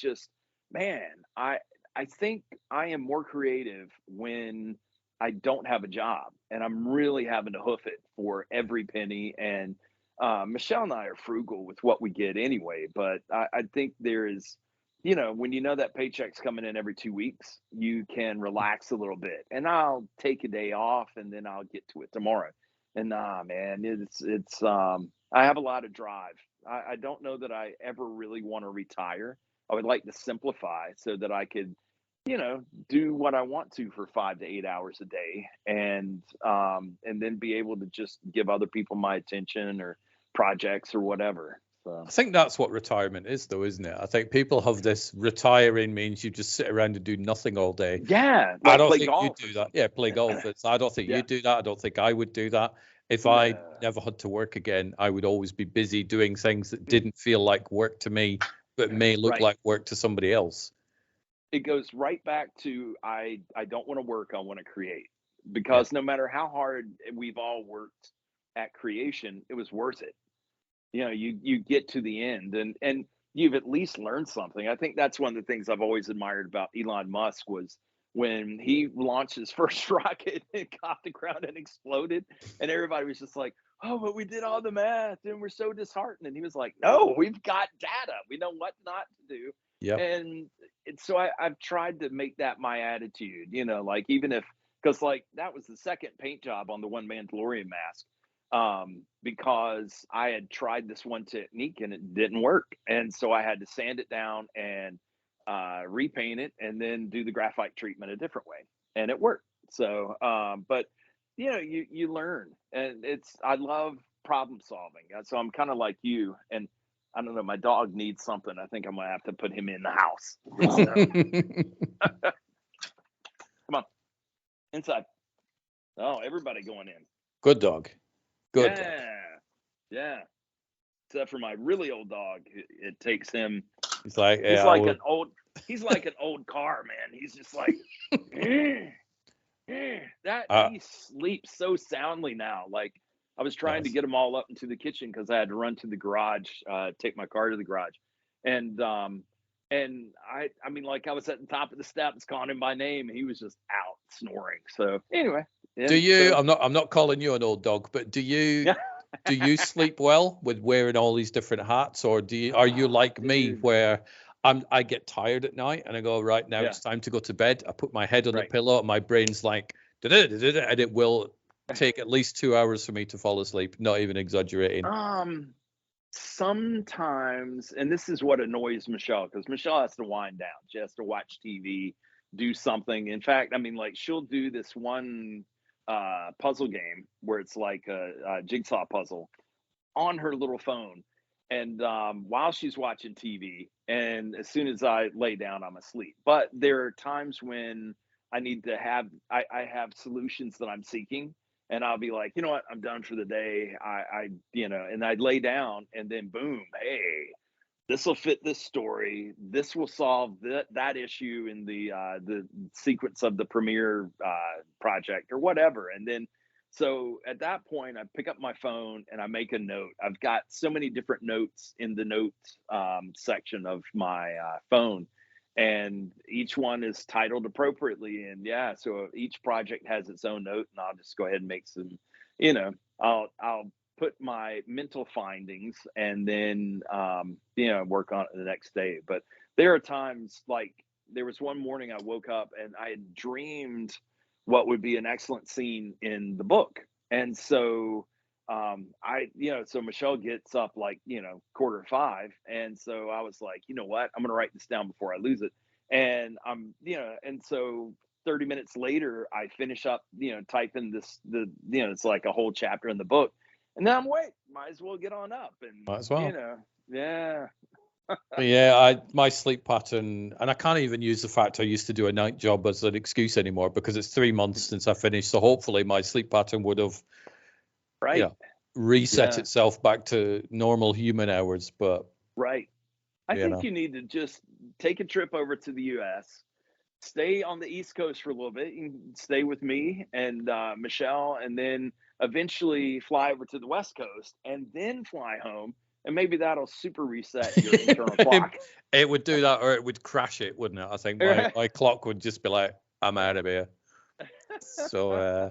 think I am more creative when I don't have a job, and I'm really having to hoof it for every penny. And Michelle and I are frugal with what we get anyway, but I think there is, when that paycheck's coming in every 2 weeks, you can relax a little bit, and I'll take a day off and then I'll get to it tomorrow. And man, it's I have a lot of drive. I don't know that I ever really want to retire. I would like to simplify so that I could, do what I want to for 5 to 8 hours a day, and then be able to just give other people my attention or projects or whatever. So. I think that's what retirement is, though, isn't it? I think people have this retiring means you just sit around and do nothing all day. Yeah, I don't think you do that. Yeah, play golf. I don't think you do that. I don't think I would do that. If I never had to work again, I would always be busy doing things that didn't feel like work to me, but may look like work to somebody else. It goes right back to I don't want to work, I want to create. Because no matter how hard we've all worked at creation, it was worth it. You get to the end, and you've at least learned something. I think that's one of the things I've always admired about Elon Musk was when he launched his first rocket, it got the ground and exploded, and everybody was just like, oh, but we did all the math and we're so disheartened. And he was like, no, we've got data, we know what not to do. And so I've tried to make that my attitude, like even if, because like that was the second paint job on the one Mandalorian mask, because I had tried this one technique and it didn't work. And so I had to sand it down and repaint it and then do the graphite treatment a different way. And it worked. So, but you learn, and I love problem solving. So I'm kind of like you, and I don't know, my dog needs something. I think I'm going to have to put him in the house. Come on, inside. Oh, everybody going in. Good dog. Good. Yeah. Except for my really old dog, it takes him. He's like an old car, man. He's just like that. He sleeps so soundly now. Like I was trying to get them all up into the kitchen because I had to run to the garage, take my car to the garage, and I mean, like I was at the top of the steps calling him by name, and he was just out snoring. So anyway. Do you? I'm not calling you an old dog, but do you sleep well with wearing all these different hats, or are you like me where I get tired at night and I go, right now it's time to go to bed. I put my head on the pillow and my brain's like, and it will take at least 2 hours for me to fall asleep. Not even exaggerating. Sometimes, and this is what annoys Michelle, because Michelle has to wind down. She has to watch TV, do something. In fact, I mean, like she'll do this one puzzle game where it's like a jigsaw puzzle on her little phone, and while she's watching TV, and as soon as I lay down, I'm asleep. But there are times when I need to have I have solutions that I'm seeking, and I'll be like, you know what, I'm done for the day. And I'd lay down, and then boom, hey, this will fit this story. This will solve that issue in the sequence of the premiere project or whatever. And then, so at that point, I pick up my phone and I make a note. I've got so many different notes in the notes section of my phone, and each one is titled appropriately. And yeah, so each project has its own note, and I'll just go ahead and make some, I'll put my mental findings, and then work on it the next day. But there are times, like there was one morning I woke up and I had dreamed what would be an excellent scene in the book. And so so Michelle gets up like 4:45, and so I was like, you know what, I'm gonna write this down before I lose it. And and so 30 minutes later I finish up typing it's like a whole chapter in the book, and then I'm awake. Might as well get on up. And Might as well. Yeah. Yeah, my sleep pattern, and I can't even use the fact I used to do a night job as an excuse anymore, because it's 3 months since I finished. So hopefully my sleep pattern would have reset itself back to normal human hours. But right. I think you need to just take a trip over to the US, stay on the East Coast for a little bit. You can stay with me and Michelle, and then eventually fly over to the West Coast and then fly home. And maybe that'll super reset your internal clock. It would do that, or it would crash it, wouldn't it? I think my clock would just be like, I'm out of here. So,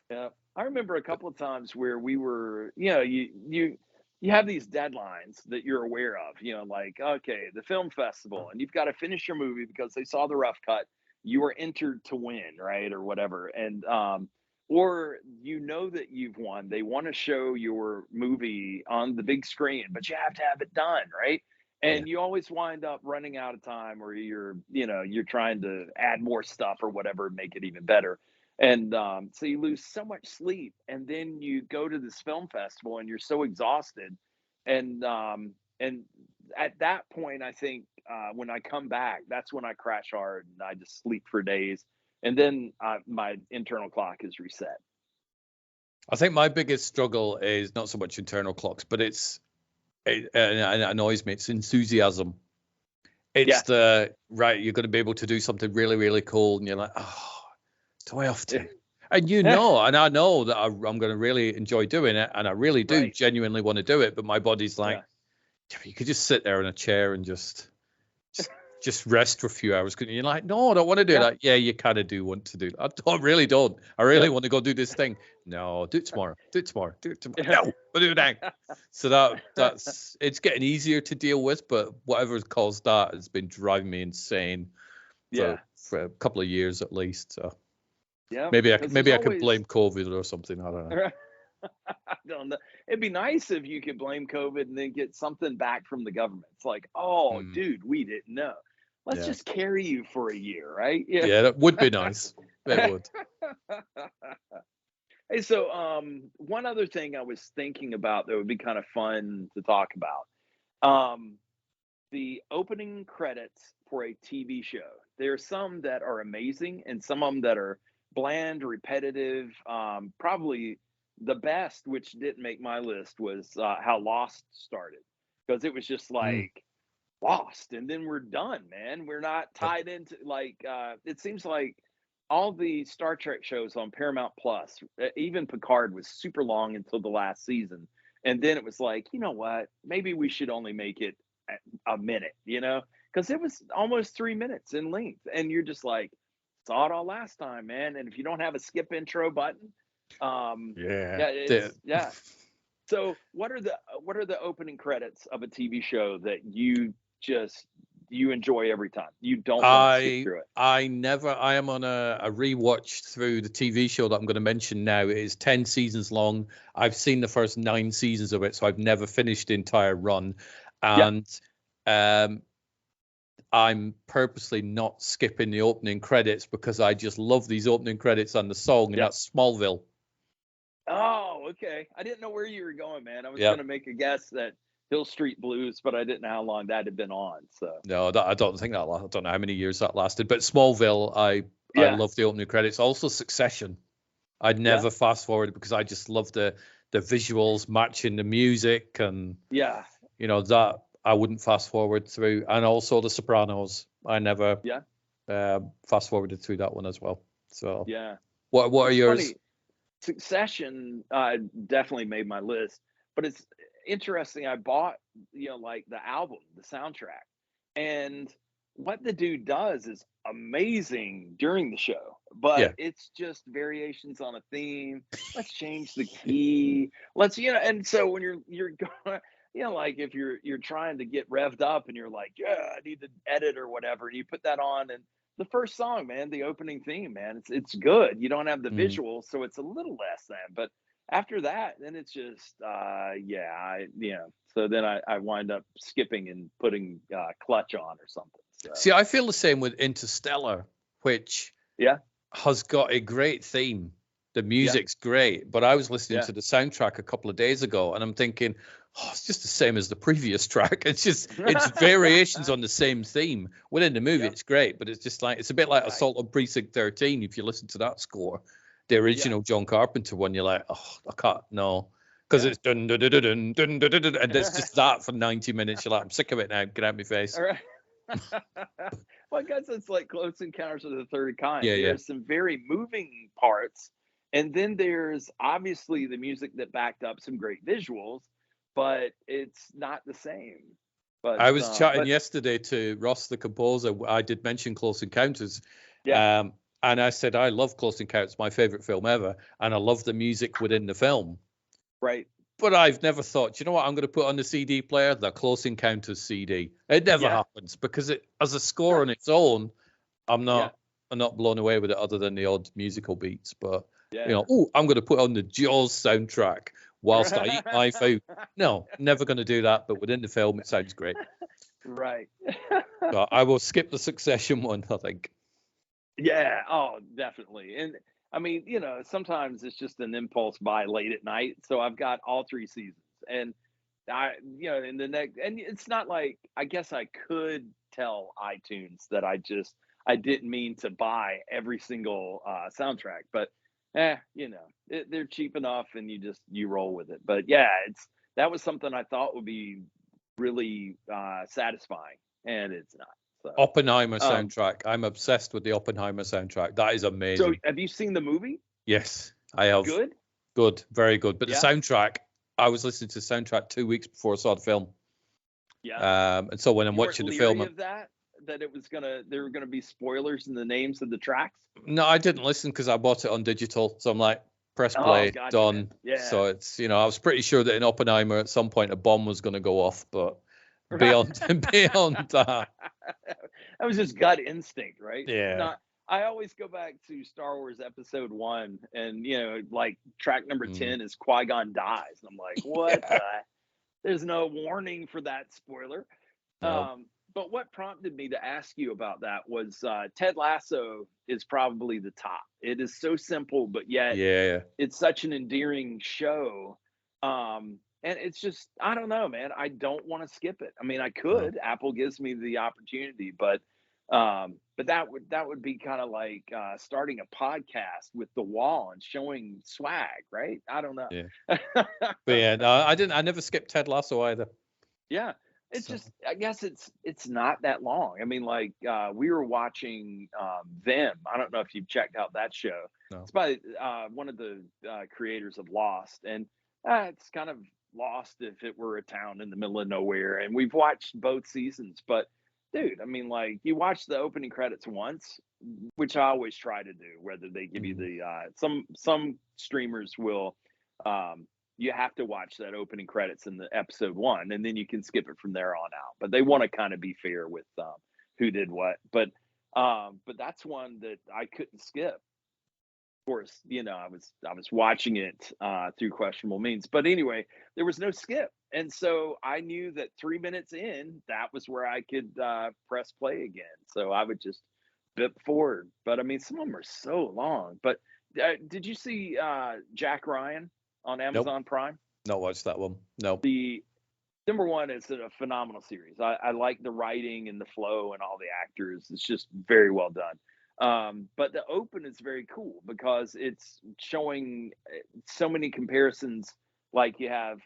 yeah, I remember a couple of times where we were, you have these deadlines that you're aware of, like, okay, the film festival, and you've got to finish your movie because they saw the rough cut. You were entered to win, right, or whatever, and or that you've won. They want to show your movie on the big screen, but you have to have it done, right? And you always wind up running out of time, or you're trying to add more stuff or whatever, make it even better. And so you lose so much sleep, and then you go to this film festival and you're so exhausted. And at that point, I think when I come back, that's when I crash hard and I just sleep for days. And then my internal clock is reset. I think my biggest struggle is not so much internal clocks, but it annoys me. It's enthusiasm. It's you're going to be able to do something really, really cool, and you're like, oh, do I have to? And and I know that I'm going to really enjoy doing it, and I really do genuinely want to do it, but my body's like, you could just sit there in a chair and just rest for a few hours. Couldn't you? You're like, no, I don't want to do that. Yeah, you kind of do want to do that. I really don't. I really want to go do this thing. No, do it tomorrow. Do it tomorrow. Do it tomorrow. No, we'll do it now. So that's it's getting easier to deal with, but whatever caused that has been driving me insane for a couple of years at least. So maybe I could blame COVID or something. I don't know. I don't know. It'd be nice if you could blame COVID and then get something back from the government. It's like, oh, dude, we didn't know. Let's just carry you for a year, right? Yeah, that would be nice. That would. Hey, so one other thing I was thinking about that would be kind of fun to talk about. The opening credits for a TV show. There are some that are amazing and some of them that are bland, repetitive. Probably the best, which didn't make my list, was how Lost started, because it was just like Lost, and then we're done, man. We're not tied into it seems like all the Star Trek shows on Paramount Plus, even Picard, was super long until the last season, and then it was like, you know what, maybe we should only make it a minute, because it was almost 3 minutes in length, and you're just like, saw it all last time, man. And if you don't have a skip intro button, so what are the opening credits of a TV show that you just you enjoy every time. You don't want to skip through it. I am on a rewatch through the TV show that I'm going to mention now. It is 10 seasons long. I've seen the first 9 seasons of it, so I've never finished the entire run. And I'm purposely not skipping the opening credits because I just love these opening credits and the song, and that's Smallville. Oh, okay. I didn't know where you were going, man. I was going to make a guess that Hill Street Blues, but I didn't know how long that had been on. So no, I don't think that. I don't know how many years that lasted, but Smallville, I love the opening credits. Also, Succession. I'd never fast forward because I just love the visuals matching the music, and that I wouldn't fast forward through. And also The Sopranos. I never fast forwarded through that one as well. So what are yours? Funny. Succession definitely made my list, but it's interesting. I bought like the album, the soundtrack, and what the dude does is amazing during the show, but it's just variations on a theme. Let's change the key. Let's and so when you're going, like if you're trying to get revved up and you're like, I need to edit or whatever, and you put that on, and the first song, man, the opening theme, man, it's good. You don't have the visuals, so it's a little less than, but after that, then it's just so then I wind up skipping and putting Clutch on or something. So. See, I feel the same with Interstellar, which has got a great theme. The music's great, but I was listening to the soundtrack a couple of days ago, and I'm thinking, it's just the same as the previous track. It's variations on the same theme. Within the movie, it's great, but it's just like, it's a bit like Assault on Precinct 13. If you listen to that score, the original John Carpenter one, you're like, I can't, no. Because it's dun dun dun dun dun dun dun, and it's just that for 90 minutes. You're like, I'm sick of it now. Get out of my face. All right. Well, I guess it's like Close Encounters of the Third Kind. There's some very moving parts, and then there's obviously the music that backed up some great visuals, but it's not the same. But I was chatting yesterday to Ross, the composer. I did mention Close Encounters. And I said, I love Close Encounters, my favorite film ever. And I love the music within the film. Right. But I've never thought, you know what, I'm going to put on the CD player, the Close Encounters CD. It never happens because it, as a score on its own, I'm not blown away with it other than the odd musical beats. But, I'm going to put on the Jaws soundtrack whilst I eat my food. No, never going to do that. But within the film, it sounds great. Right. So I will skip the Succession one, I think. Yeah. Oh, definitely. And I mean, sometimes it's just an impulse buy late at night. So I've got all 3 seasons, and in the next, and it's not like, I guess I could tell iTunes that I didn't mean to buy every single soundtrack, but they're cheap enough, and you roll with it. But that was something I thought would be really satisfying, and it's not. So, Oppenheimer soundtrack. I'm obsessed with the Oppenheimer soundtrack. That is amazing. So have you seen the movie? Yes, I have. Good, very good. But the soundtrack, I was listening to the soundtrack 2 weeks before I saw the film. Yeah. And so when I'm watching the film, of that there were gonna be spoilers in the names of the tracks. No, I didn't listen because I bought it on digital. So I'm like, press play, done. Yeah. So it's I was pretty sure that in Oppenheimer at some point a bomb was going to go off, but beyond that, that was just gut instinct, right? Yeah. I always go back to Star Wars Episode 1, and like track number 10 is Qui-Gon dies, and I'm like, what? There's no warning for that spoiler. No. But what prompted me to ask you about that was Ted Lasso is probably the top. It is so simple, but yet it's such an endearing show. And it's just, I don't know, man. I don't want to skip it. I mean, I could. Apple gives me the opportunity, but that would be kind of like starting a podcast with The Wall and showing swag, right? I don't know. Yeah. But no, I never skipped Ted Lasso either. Yeah. It's just, I guess it's not that long. I mean, like we were watching Them. I don't know if you've checked out that show. No. It's by one of the creators of Lost, and it's kind of Lost if it were a town in the middle of nowhere. And we've watched both seasons, but dude, I mean, like you watch the opening credits once, which I always try to do, whether they give you the some streamers will you have to watch that opening credits in the episode 1, and then you can skip it from there on out. But they want to kind of be fair with who did what. But that's one that I couldn't skip. Of course, I was watching it through questionable means. But anyway, there was no skip, and so I knew that 3 minutes in, that was where I could press play again. So I would just bip forward. But I mean, some of them are so long. But did you see Jack Ryan on Nope. Amazon Prime? Not watched that one. No. The number one is a phenomenal series. I like the writing and the flow and all the actors. It's just very well done. But the open is very cool because it's showing so many comparisons. Like you have,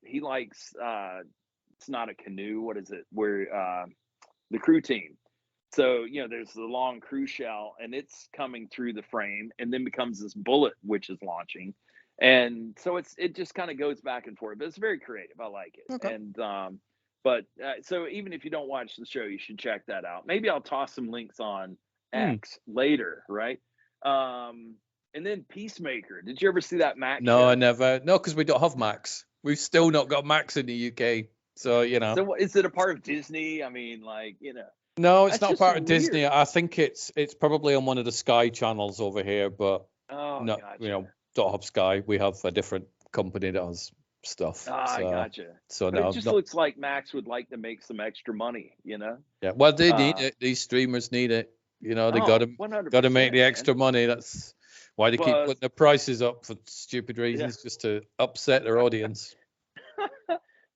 he likes, it's not a canoe. What is it? Where the crew team. So, there's the long crew shell and it's coming through the frame and then becomes this bullet, which is launching. And so it just kind of goes back and forth, but it's very creative. I like it. Okay. And, but so even if you don't watch the show, you should check that out. Maybe I'll toss some links on X later, right? And then Peacemaker. Did you ever see that Max? No, show? I never. No, because we don't have Max. We've still not got Max in the UK. So, So is it a part of Disney? I mean, No, it's that's not just part so of Disney. weird. I think it's probably on one of the Sky channels over here, but Oh, not, gotcha. don't have Sky. We have a different company that has stuff. I So, gotcha. so But no, it just not. looks like Max would like to make some extra money, Yeah, well, they need Uh, it. These streamers need it. They got oh, to 100%, make the man. extra money. That's why they keep But putting the prices up for stupid yeah, reasons, just to upset their audience.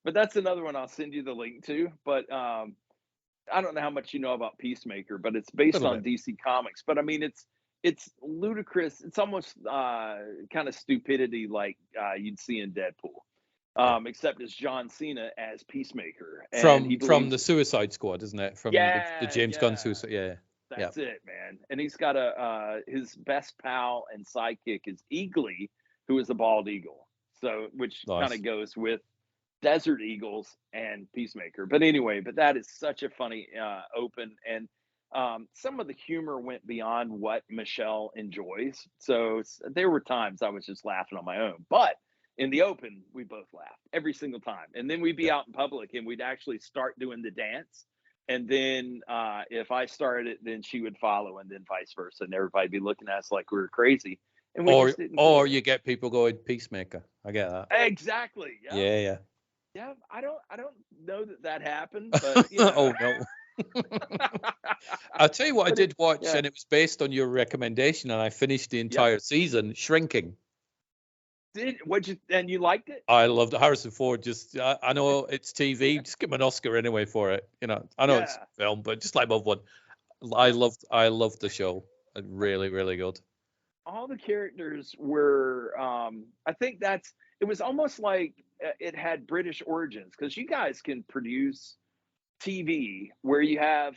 but that's another one I'll send you the link to. But I don't know how much you know about Peacemaker, but it's A based little on bit. DC Comics. But I mean, it's ludicrous. It's almost kind of stupidity like you'd see in Deadpool, Yeah. except it's John Cena as Peacemaker, and he From the believes, Suicide Squad, isn't it? From the yeah, James Gunn yeah, Suicide. Yeah. Yeah. that's it, man. And he's got his best pal and sidekick is Eagly, who is a bald eagle. So which kind Nice. of goes with Desert Eagles and Peacemaker. But anyway, that is such a funny open, and some of the humor went beyond what Michelle enjoys. So there were times I was just laughing on my own, but in the open, we both laughed every single time. And then we'd be Yeah. out in public and we'd actually start doing the dance. And then if I started it, then she would follow, and then vice versa. And everybody'd be looking at us like we were crazy. And we just didn't Or care. you get people going Peacemaker. I get that. Exactly. Yep. Yeah. Yeah. I don't know that happened, but Oh no. I'll tell you what I But did watch, yeah. and it was based on your recommendation, and I finished the entire season. Shrinking. And you liked it? I loved it. Harrison Ford. Just I know it's TV. Just give him an Oscar anyway for it. I know it's Yeah. film, but just like above one. I loved the show. Really, really good. All the characters were I think it was almost like it had British origins, because you guys can produce TV where you have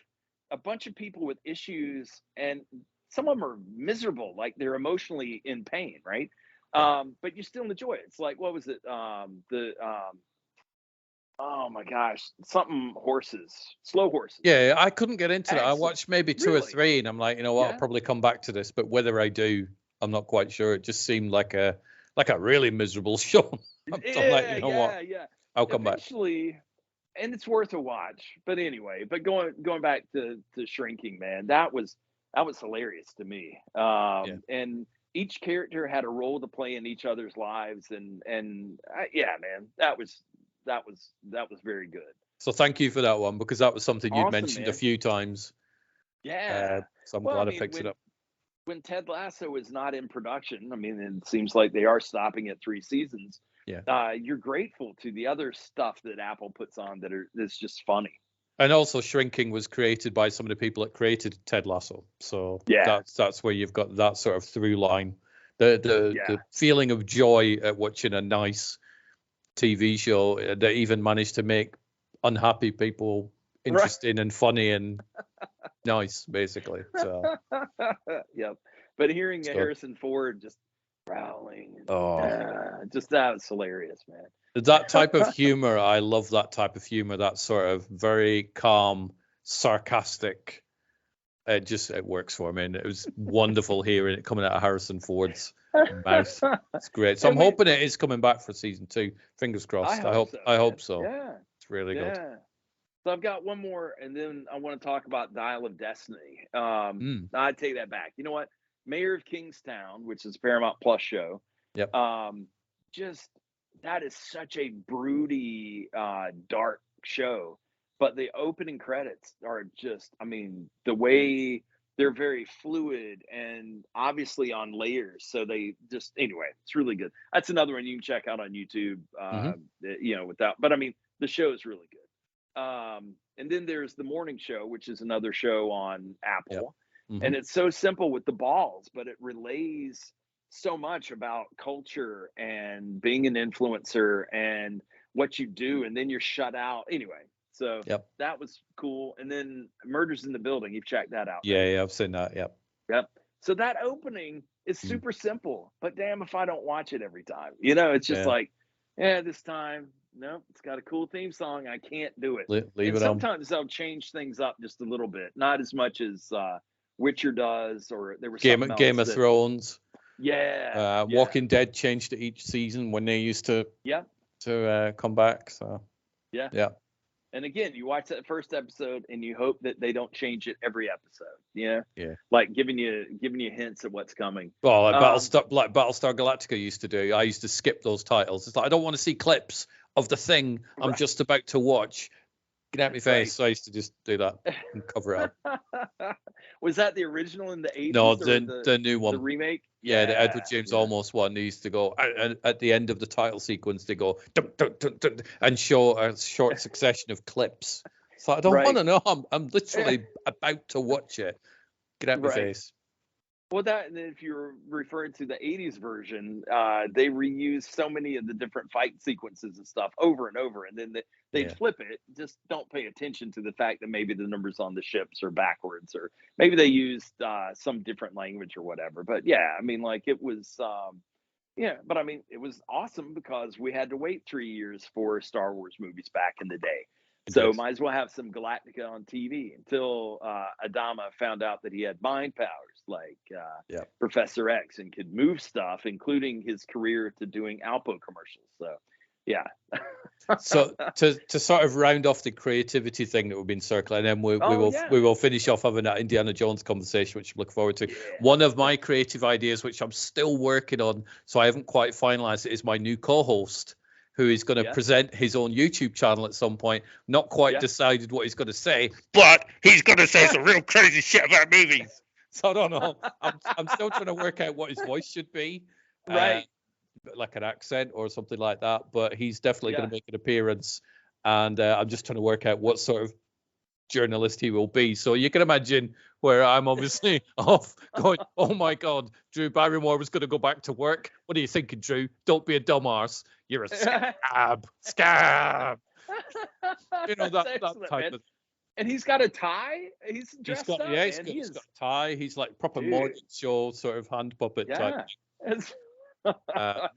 a bunch of people with issues, and some of them are miserable, like they're emotionally in pain, right? Yeah. But you still enjoy it. It's like, what was it? Oh my gosh, something horses, slow horses. Yeah, I couldn't get into that. I Excellent. watched maybe two or Really? three, and I'm like, you know what? I'll Yeah. probably come back to this, but whether I do, I'm not quite sure. It just seemed like a really miserable show. I'm like, you know what? Yeah. I'll come back. Eventually, and it's worth a watch. But anyway, going back to Shrinking, man, that was hilarious to me. And each character had a role to play in each other's lives, and yeah, man, that was very good. So thank you for that one, because that was something you'd Awesome, mentioned a man. few times. Yeah. So I'm Well, glad I I mean, picked it up. when Ted Lasso is not in production, I mean, it seems like they are stopping at 3 seasons. Yeah. You're grateful to the other stuff that Apple puts on that's just funny. And also, Shrinking was created by some of the people that created Ted Lasso. So Yeah. that's where you've got that sort of through line. The feeling of joy at watching a nice TV show that even managed to make unhappy people interesting and funny and nice, basically. So Yep. But hearing So- Harrison Ford just growling, just that was hilarious, man. that type of humor, I love that type of humor. That sort of very calm, sarcastic. It works for me, and it was wonderful hearing it coming out of Harrison Ford's Mouse. It's great. So I'm hoping it is coming back for season 2. Fingers crossed. I hope so. Yeah. It's really good. So I've got one more, and then I want to talk about Dial of Destiny. I take that back. You know what? Mayor of Kingstown, which is a Paramount Plus show. Yep. Just that is such a broody, dark show. But the opening credits are just, I mean, the way they're very fluid and obviously on layers. So they just, anyway, it's really good. That's another one you can check out on YouTube, but I mean, the show is really good. And then there's the morning show, which is another show on Apple. Yep. And it's so simple with the balls, but it relays so much about culture and being an influencer and what you do, and then you're shut out anyway. So that was cool. And then Murders in the Building, you've checked that out. Yeah, I've seen that. Yep. So that opening is super simple, but damn if I don't watch it every time. You know, it's just like, this time, no, it's got a cool theme song. I can't do it. Leave it sometimes I'll change things up just a little bit, not as much as Witcher does, or there was Game of Thrones. Yeah. Walking Dead changed it each season when they used to come back. So yeah. And again, you watch that first episode and you hope that they don't change it every episode. Yeah. Like giving you hints of what's coming. Well, like Battlestar Galactica used to do. I used to skip those titles. It's like I don't want to see clips of the thing I'm just about to watch. Get out my face. So I used to just do that and cover it up. Was that the original in the 80s? No, the new one. The remake? Yeah, the Edward James Olmos one. They used to go at the end of the title sequence. They go dun, dun, dun, dun, and show a short succession of clips. So I don't want to know. I'm literally about to watch it. Get out my face. Well, if you're referring to the 80s version, they reuse so many of the different fight sequences and stuff over and over, and then they'd flip it. Just don't pay attention to the fact that maybe the numbers on the ships are backwards, or maybe they used some different language or whatever. But yeah, I mean, like it was, but I mean, it was awesome because we had to wait 3 years for Star Wars movies back in the day. So might as well have some Galactica on TV until Adama found out that he had mind powers like Professor X and could move stuff, including his career to doing Alpo commercials. So, yeah. So to sort of round off the creativity thing that we've been circling, and we will finish off having that Indiana Jones conversation, which I look forward to. Yeah. One of my creative ideas, which I'm still working on, so I haven't quite finalized it, is my new co-host, who is going to present his own YouTube channel at some point. Not quite decided what he's going to say, but he's going to say some real crazy shit about movies. So I don't know. I'm still trying to work out what his voice should be. Right. Like an accent or something like that. But he's definitely going to make an appearance. And I'm just trying to work out what sort of journalist he will be. So you can imagine where I'm obviously off going, oh my God, Drew Barrymore was going to go back to work. What are you thinking, Drew? Don't be a dumb arse. You're a scab. Scab. You know, that type of. And he's got a tie. He's dressed up. Yeah, he's got a tie. He's like proper morning show sort of hand puppet type.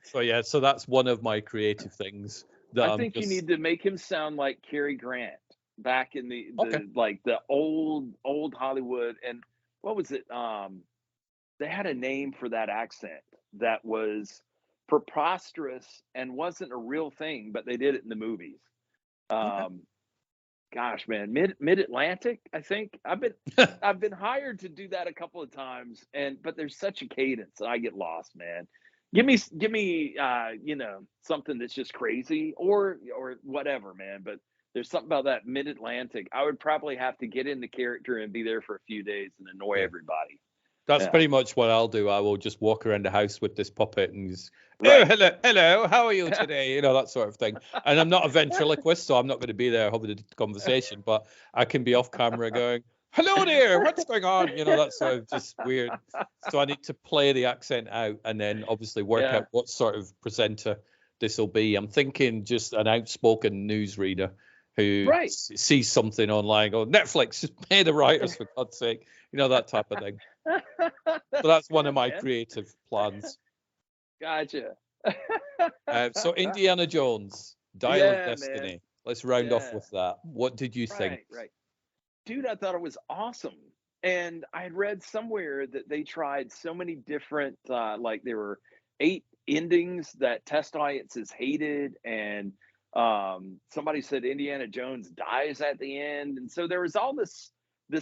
So that's one of my creative things. I think you need to make him sound like Cary Grant back in the like the old Hollywood. And what was it? They had a name for that accent that was preposterous and wasn't a real thing, but they did it in the movies. Gosh, man, mid-Atlantic, I think. I've been hired to do that a couple of times, but there's such a cadence that I get lost, man. Give me something that's just crazy or whatever, man. But there's something about that mid-Atlantic. I would probably have to get in the character and be there for a few days and annoy everybody. That's pretty much what I'll do. I will just walk around the house with this puppet and just, hello, how are you today? You know, that sort of thing. And I'm not a ventriloquist, so I'm not going to be there having a conversation, but I can be off camera going, hello there, what's going on? You know, that's sort of just weird. So I need to play the accent out and then obviously work out what sort of presenter this will be. I'm thinking just an outspoken newsreader who sees something online, go, Netflix, just pay the writers for God's sake. You know, that type of thing. So that's one of my creative plans. Gotcha. So Indiana Jones, Dial of Destiny. Man. Let's round off with that. What did you think? Right. Dude, I thought it was awesome. And I had read somewhere that they tried so many different, like there were 8 endings that test audiences hated, and somebody said Indiana Jones dies at the end, and so there was all this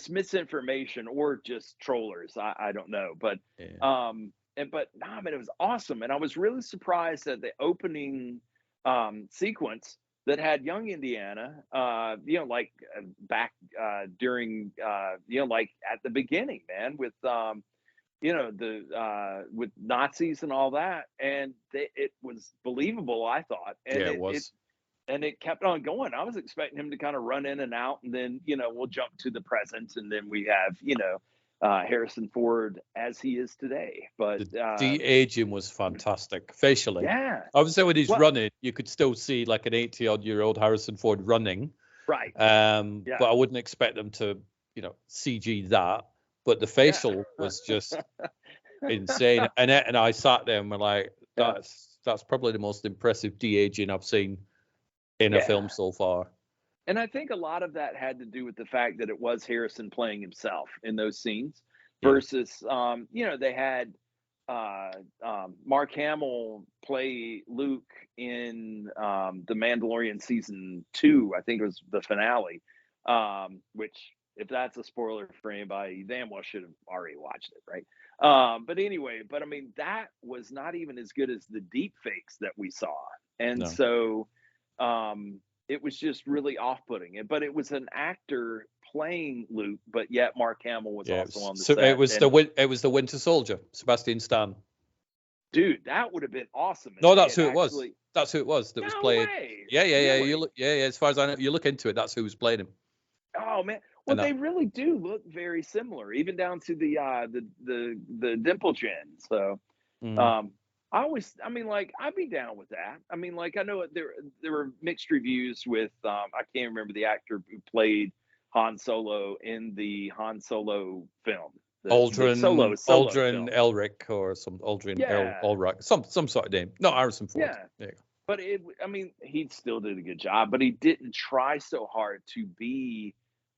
misinformation or just trollers. I don't know, but Yeah. but nah, man, it was awesome, and I was really surprised at the opening sequence that had young Indiana, like back during, like at the beginning, man, with the with Nazis and all that, and it was believable, I thought, and Yeah, it it was. and it kept on going. I was expecting him to kind of run in and out, and then we'll jump to the present, and then we have Harrison Ford as he is today. But The de-aging was fantastic facially. yeah, Obviously, when he's well, running, you could still see like an 80-odd-year-old Harrison Ford running. right, But yeah, I wouldn't expect them to, CG that. But the yeah, facial was just insane. And I sat there and were like, yeah, that's probably the most impressive de-aging I've seen in a yeah. film so far. And I think a lot of that had to do with the fact that it was Harrison playing himself in those scenes Yeah. versus, they had uh, Mark Hamill play Luke in The Mandalorian season 2. I think it was the finale, which, if that's a spoiler for anybody, you damn well should have already watched it, right? But anyway, I mean, that was not even as good as the deep fakes that we saw. And No. so, it was just really off-putting. But it was an actor playing Luke, but yet Mark Hamill was Yeah. also on the So it set. was And the Winter Soldier, Sebastian Stan. dude, that would have been awesome if No, they that's had who it was. actually. That's who it was that was No played. way, Yeah, yeah, yeah. really? Yeah. As far as I know, you look into it. That's who was playing him. Oh man, well And that. they really do look very similar, even down to the dimple chin. So Mm. um, I mean, like I'd be down with that. I mean, like I know there were mixed reviews with I can't remember the actor who played Han Solo in the Han Solo film, the Aldrin Solo Aldrin film. Elric or some Yeah, Ulrich, some sort of name. Not Harrison Ford. yeah. There you go. But I mean, he still did a good job, but he didn't try so hard to be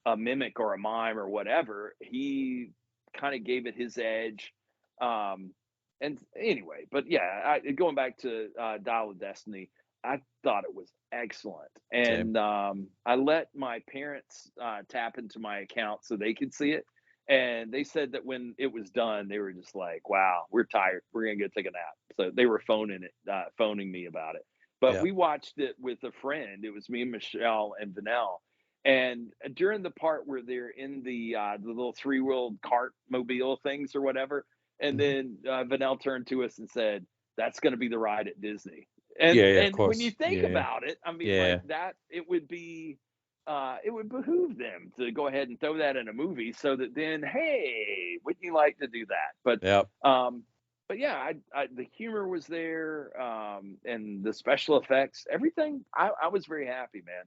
a mimic or a mime or whatever. He kind of gave it his edge. Um, and anyway, but yeah, going back to Dial of Destiny, I thought it was excellent. Same. And I let my parents tap into my account so they could see it. And they said that when it was done, they were just like, "Wow, we're tired. We're gonna go take a nap." So they were phoning me about it. But Yeah. we watched it with a friend. It was me and Michelle and Vanell. And during the part where they're in the little three-wheeled cart mobile things or whatever, and Mhm. then Vanell turned to us and said, "That's going to be the ride at Disney." And Yeah, yeah, of when you course. think Yeah, about it, I mean, like yeah. that, it would behoove them to go ahead and throw that in a movie, so that then, hey, wouldn't you like to do that? Yeah. Um, but yeah, the humor was there, and the special effects, everything. I was very happy, man.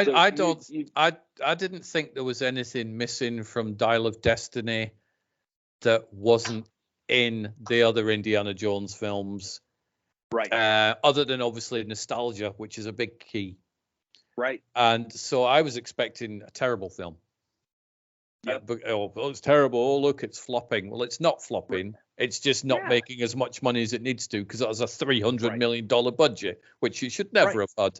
So I you don't you I didn't think there was anything missing from Dial of Destiny that wasn't in the other Indiana Jones films, right, other than obviously nostalgia, which is a big key. right, And so I was expecting a terrible film. yep, It's terrible. Oh, look, it's flopping. Well, it's not r- flopping. It's just not yeah, making as much money as it needs to because it has a $300 right, million budget, which you should right, never have had.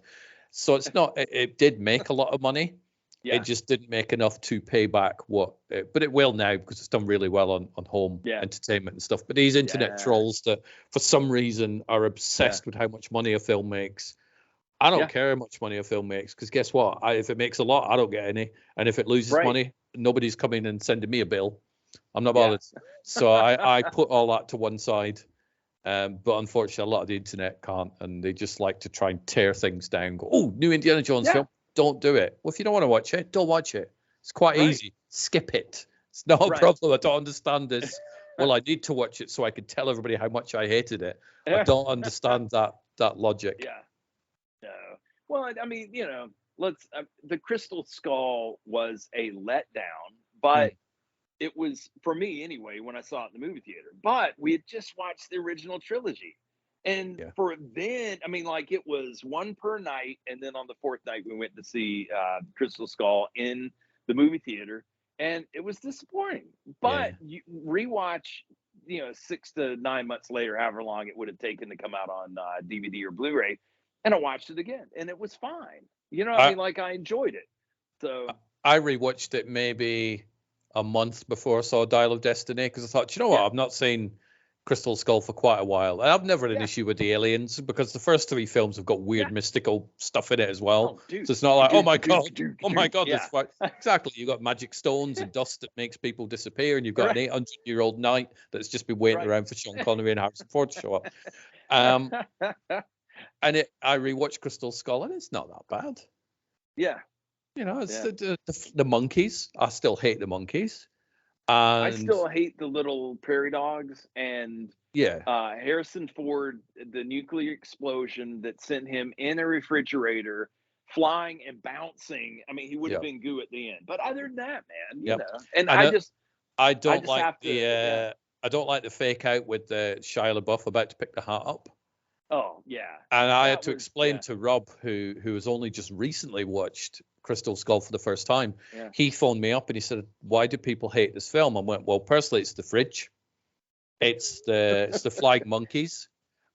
So it's not, it did make a lot of money. It yeah, just didn't make enough to pay back but it will now because it's done really well on home yeah, entertainment and stuff. But these internet yeah, trolls that for some reason are yeah, obsessed with how much money a film makes. I don't yeah, care how much money a film makes because guess what? If it makes a lot, I don't get any. And if it loses right, money, nobody's coming and sending me a bill. I'm not yeah, bothered. So I put all that to one side. But unfortunately, a lot of the internet can't, and they just like to try and tear things down. Go, oh, new Indiana Jones yeah, film. Don't do it. Well, if you don't want to watch it, don't watch it. It's quite right, easy. Skip it. It's not a right. problem. I don't understand this. Well, I need to watch it so I can tell everybody how much I hated it. I don't understand that logic. Yeah. No. Well, I mean, let's. The Crystal Skull was a letdown, Mm, but it was for me anyway when I saw it in the movie theater. But we had just watched the original trilogy, and yeah. for then, I mean, like it was one per night, and then on the fourth night we went to see Crystal Skull in the movie theater, and it was disappointing. Yeah. But you rewatch, 6 to 9 months later, however long it would have taken to come out on DVD or Blu-ray, and I watched it again, and it was fine. I I mean, like I enjoyed it. So I rewatched it maybe a month before I saw Dial of Destiny because I thought, you know what, yeah, I've not seen Crystal Skull for quite a while. And I've never had an yeah. issue with the aliens because the first three films have got weird Yeah. mystical stuff in it as well. Oh, dude. So it's not like, oh my god, Yeah. that's right. Exactly. You've got magic stones and dust that makes people disappear, and you've got an Right. 800-year-old knight that's just been waiting Right. around for Sean Connery and Harrison Ford to show up. Um, and I rewatched Crystal Skull, and it's not that bad. Yeah. It's Yeah. the monkeys. I still hate the monkeys. I And still hate the little prairie dogs and yeah, Harrison Ford, the nuclear explosion that sent him in a refrigerator, flying and bouncing. I mean, he would have yeah, been goo at the end. But other than that, man, yep. and And I I don't just like have to, yeah. I don't like the fake out with the Shia LaBeouf about to pick the hat up. Oh, yeah. And I had That to was, explain yeah, to Rob, who has only just recently watched Crystal Skull for the first time. yeah, He phoned me up and he said, "Why do people hate this film?" I went, "Well, personally, it's the fridge, it's the flying monkeys,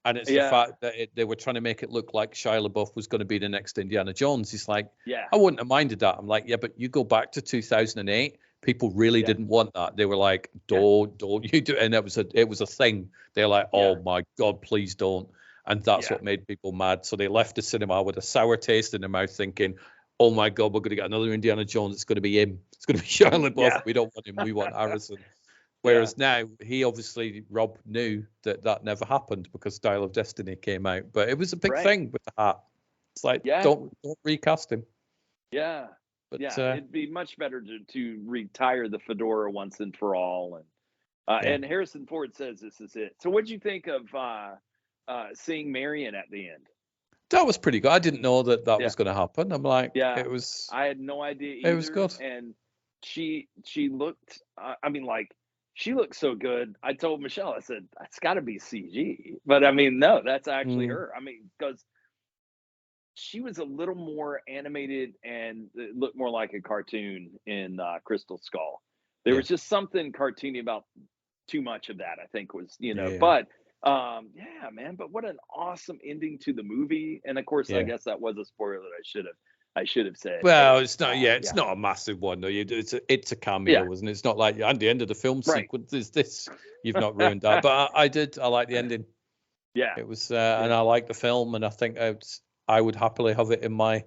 and it's the yeah, fact that they were trying to make it look like Shia LaBeouf was going to be the next Indiana Jones." He's like, yeah, "I wouldn't have minded that." I'm like, "Yeah, but you go back to 2008, people really yeah, didn't want that. They were like, yeah, don't you do it?" And it was a thing. They're like, yeah, "Oh my God, please don't." And that's yeah, what made people mad. So they left the cinema with a sour taste in their mouth, thinking, "Oh my God, we're going to get another Indiana Jones. It's going to be him. It's going to be Shia LaBeouf. yeah, We don't want him. We want Harrison." yeah, Whereas now, Rob knew that never happened because Dial of Destiny came out. But it was a big right. thing with the hat. It's like, Yeah, don't recast him. yeah, But yeah. It'd be much better to retire the fedora once and for all. yeah, And Harrison Ford says this is it. So what'd you think of seeing Marion at the end? that was pretty good. I didn't know that Yeah, was going to happen. I'm like, yeah. I had no idea it was either, good. and she looked. I mean, like she looked so good. I told Michelle, I said, "That's got to be CG," but I mean, no, that's actually Mm, her. I mean, because she was a little more animated and it looked more like a cartoon in Crystal Skull. There yeah, was just something cartoony about too much of that, I think was, yeah, but yeah, man, but what an awesome ending to the movie. And of course, I yeah. guess that was a spoiler that I should have said, Well, hey, it's not. Yeah, it's yeah, not a massive one though. It's a yeah, cameo, isn't it? It's not like at the end of the film right. sequence is this. You've not ruined that, but I did. I like the ending. Yeah, It was, and yeah, I like the film, and I think I would happily have it in my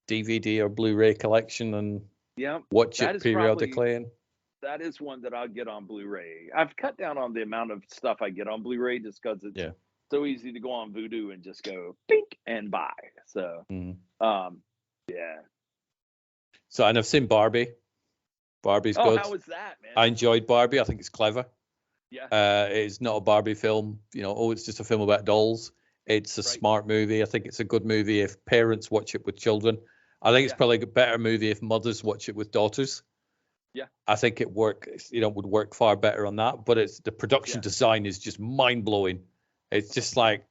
DVD or Blu-ray collection and yeah. watch That it is probably periodically. And that is one that I'll get on Blu-ray. I've cut down on the amount of stuff I get on Blu-ray just because it's yeah. so easy to go on Vudu and just go pink and buy. So, Mm. um, yeah. So, and I've seen Barbie. Barbie's Oh, good. how was that, man? I enjoyed Barbie. I think it's clever. Yeah, It's not a Barbie film. It's just a film about dolls. It's a right. smart movie. I think it's a good movie if parents watch it with children. I think it's Yeah, probably a better movie if mothers watch it with daughters. yeah, I think would work far better on that. But it's the production yeah, design is just mind blowing. It's just like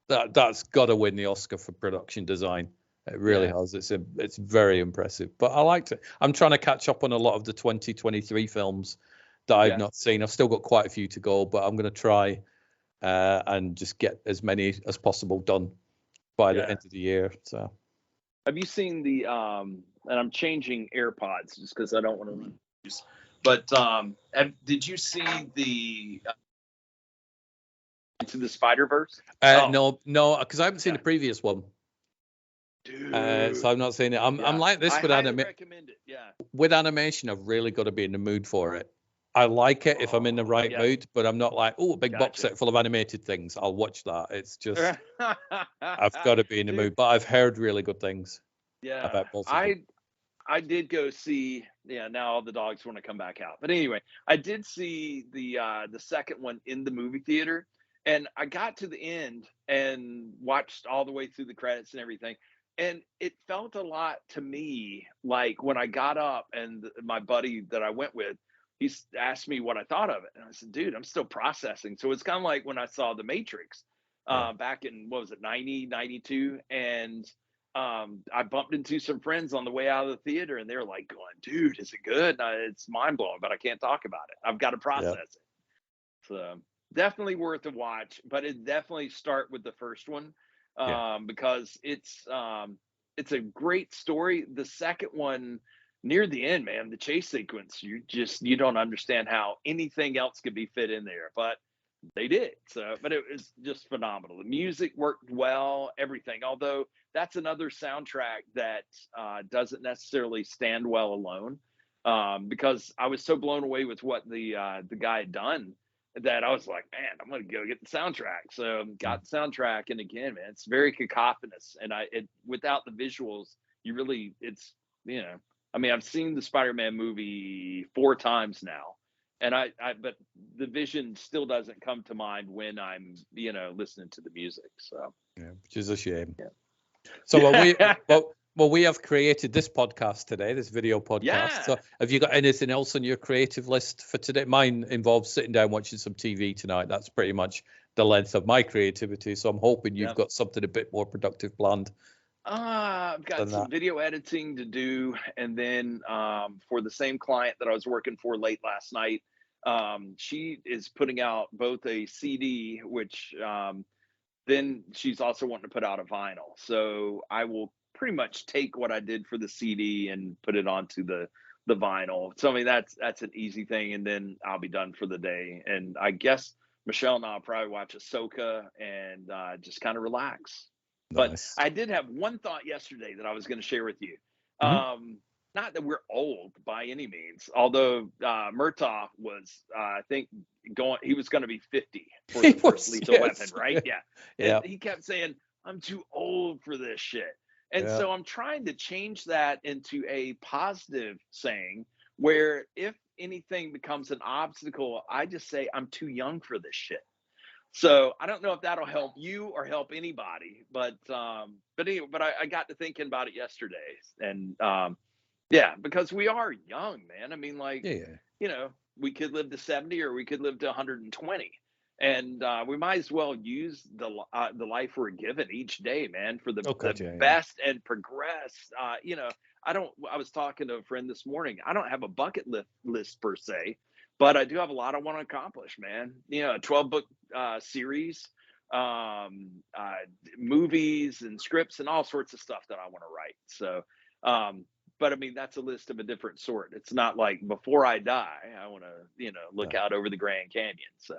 that's got to win the Oscar for production design. It really yeah, has. It's very impressive. But I liked it. I'm trying to catch up on a lot of the 2023 films that I've yeah, not seen. I've still got quite a few to go, but I'm going to try and just get as many as possible done by the yeah. end of the year. So Have you seen the and I'm changing AirPods just because I don't want to run these. But did you see the Into the Spider-Verse? Oh, no, because I haven't seen yeah. the previous one. So Dude. I've not seen it. I'm Yeah. like this I with highly recommend it. Yeah. animation. I've really got to be in the mood for it. I like it if I'm in the Oh, right yeah. mood, but I'm not like, oh, a big box Gotcha. set full of animated things. I'll watch that. It's just I've got to be in the Dude, mood. But I've heard really good things yeah. about both of them. I did go see, yeah, now all the dogs want to come back out. But anyway, I did see the second one in the movie theater, and I got to the end and watched all the way through the credits and everything. And it felt a lot to me like when I got up and my buddy that I went with, asked me what I thought of it. And I said, dude, I'm still processing. So it's kind of like when I saw The Matrix Yeah. back in, what was it, 90, 92. And I bumped into some friends on the way out of the theater, and they're like going, "Dude, is it good?" It's mind blowing, but I can't talk about it. I've got to Yeah. process it. So definitely worth a watch, but it definitely start with the first one, Yeah. because it's a great story. The second one, near the end, man, the chase sequence, you don't understand how anything else could be fit in there, but they did. So, but it was just phenomenal. The music worked well, everything. Although that's another soundtrack that doesn't necessarily stand well alone, because I was so blown away with what the guy had done that I was like, man, I'm gonna go get the soundtrack. So got the soundtrack, and again, man, it's very cacophonous, and without the visuals, it's I mean, I've seen the Spider-Man movie 4 times now, and but the vision still doesn't come to mind when I'm listening to the music. So Yeah, which is a shame. yeah. So we have created this podcast today, this video podcast. Yeah. So have you got anything else on your creative list for today? Mine involves sitting down watching some TV tonight. That's pretty much the length of my creativity. So I'm hoping you've got something a bit more productive planned. I've got some video editing to do, and then for the same client that I was working for late last night, she is putting out both a CD, which then she's also wanting to put out a vinyl. So I will pretty much take what I did for the CD and put it onto the vinyl. So I mean that's an easy thing, and then I'll be done for the day. And I guess Michelle and I'll probably watch Ahsoka and just kind of relax. Nice. But I did have one thought yesterday that I was going to share with you. Not that we're old by any means, although Murtaugh was, I think, he was going to be 50 for the first Lethal Weapon, right? Yeah. And he kept saying, "I'm too old for this shit." And so I'm trying to change that into a positive saying where if anything becomes an obstacle, I just say, "I'm too young for this shit." So I don't know if that'll help you or help anybody, but anyway, but I got to thinking about it yesterday, and because we are young, man. I mean, like, we could live to 70 or we could live to 120, and we might as well use the life we're given each day, man, for the best and progress. I was talking to a friend this morning. I don't have a bucket list per se, but I do have a lot I want to accomplish, man. A 12-book series, movies and scripts and all sorts of stuff that I want to write. So, but I mean, that's a list of a different sort. It's not like before I die, I want to, look out over the Grand Canyon. So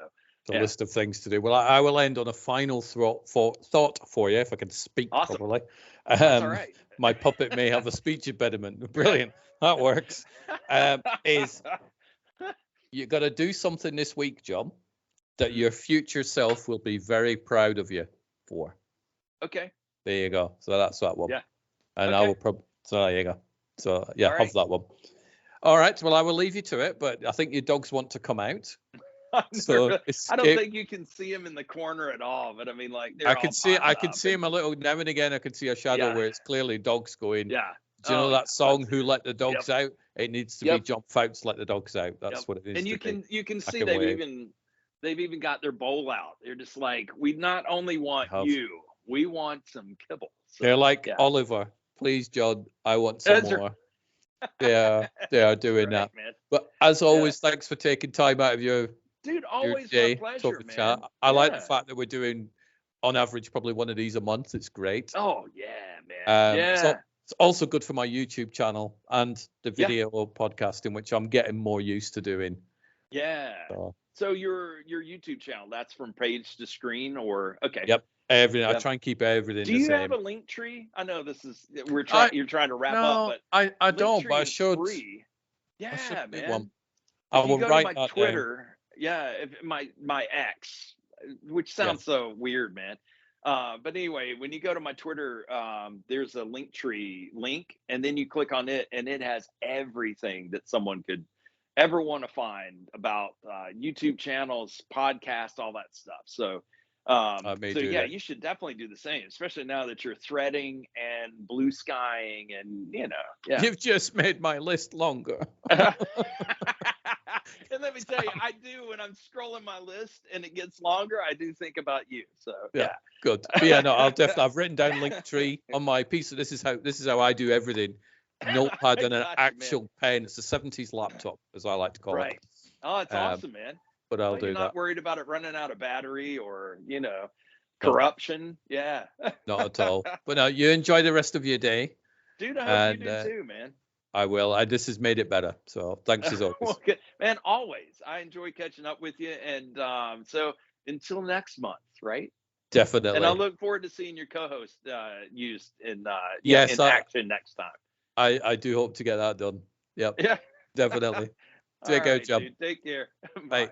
a list of things to do. Well, I will end on a final thought for you, if I can speak properly. That's all right. My puppet may have a speech impediment. Brilliant. That works. Is you got to do something this week, John, that your future self will be very proud of you for. Okay. There you go. So that's that one. Yeah. And I will so there you go. So yeah, have that one. All right. Well, I will leave you to it, but I think your dogs want to come out. So I don't think you can see him in the corner at all, but I mean, like, I can see him a little now and again. I can see a shadow where it's clearly dogs going. Yeah. Do you know that song, "Who Let the Dogs Out"? It needs to be John Foutz, "Let the Dogs Out." That's what it is. And you can see they've even got their bowl out. They're just like, we not only want you, we want some kibble. So, they're like, Oliver, please, John, I want some more. They are doing that. Man. But as always, thanks for taking time out of your always day, my pleasure, man. Chat. I like the fact that we're doing, on average, probably one of these a month. It's great. Oh yeah, man. So it's also good for my YouTube channel and the video podcasting, which I'm getting more used to doing. Yeah. So your YouTube channel, that's from page to screen, or okay? Yep. Everything. I try and keep everything. Do you have a link tree? I know you're trying to wrap up, but I don't. But I should. Free. Yeah, man. One. I will write to my Twitter. My X, which sounds so weird, man. But anyway, when you go to my Twitter, there's a link tree link, and then you click on it, and it has everything that someone could ever want to find about YouTube channels, podcasts, all that stuff. So, you should definitely do the same, especially now that you're threading and blue skying, and You've just made my list longer. And let me tell you, I do when I'm scrolling my list and it gets longer. I do think about you. So Yeah, yeah. good. But yeah, no, I'll definitely. I've written down Linktree on my piece. This is how I do everything. Notepad and an Gotcha, man. actual pen. It's a 70s laptop, as I like to call Right. it. Oh, it's awesome, man. But I'll Well, you're do that. not worried about it running out of battery or, No, corruption. Yeah. not at all. But no, you enjoy the rest of your day, Dude, I hope you and do too, man. I will. This has made it better. So thanks as always. Well, good. Man, always. I enjoy catching up with you. And so until next month, right? And I Definitely. look forward to seeing your co-host used in Yes, in action next time. I do hope to get that done. Yep, Yeah. definitely. All Take care, right, chum. dude. Take care. Bye. Bye.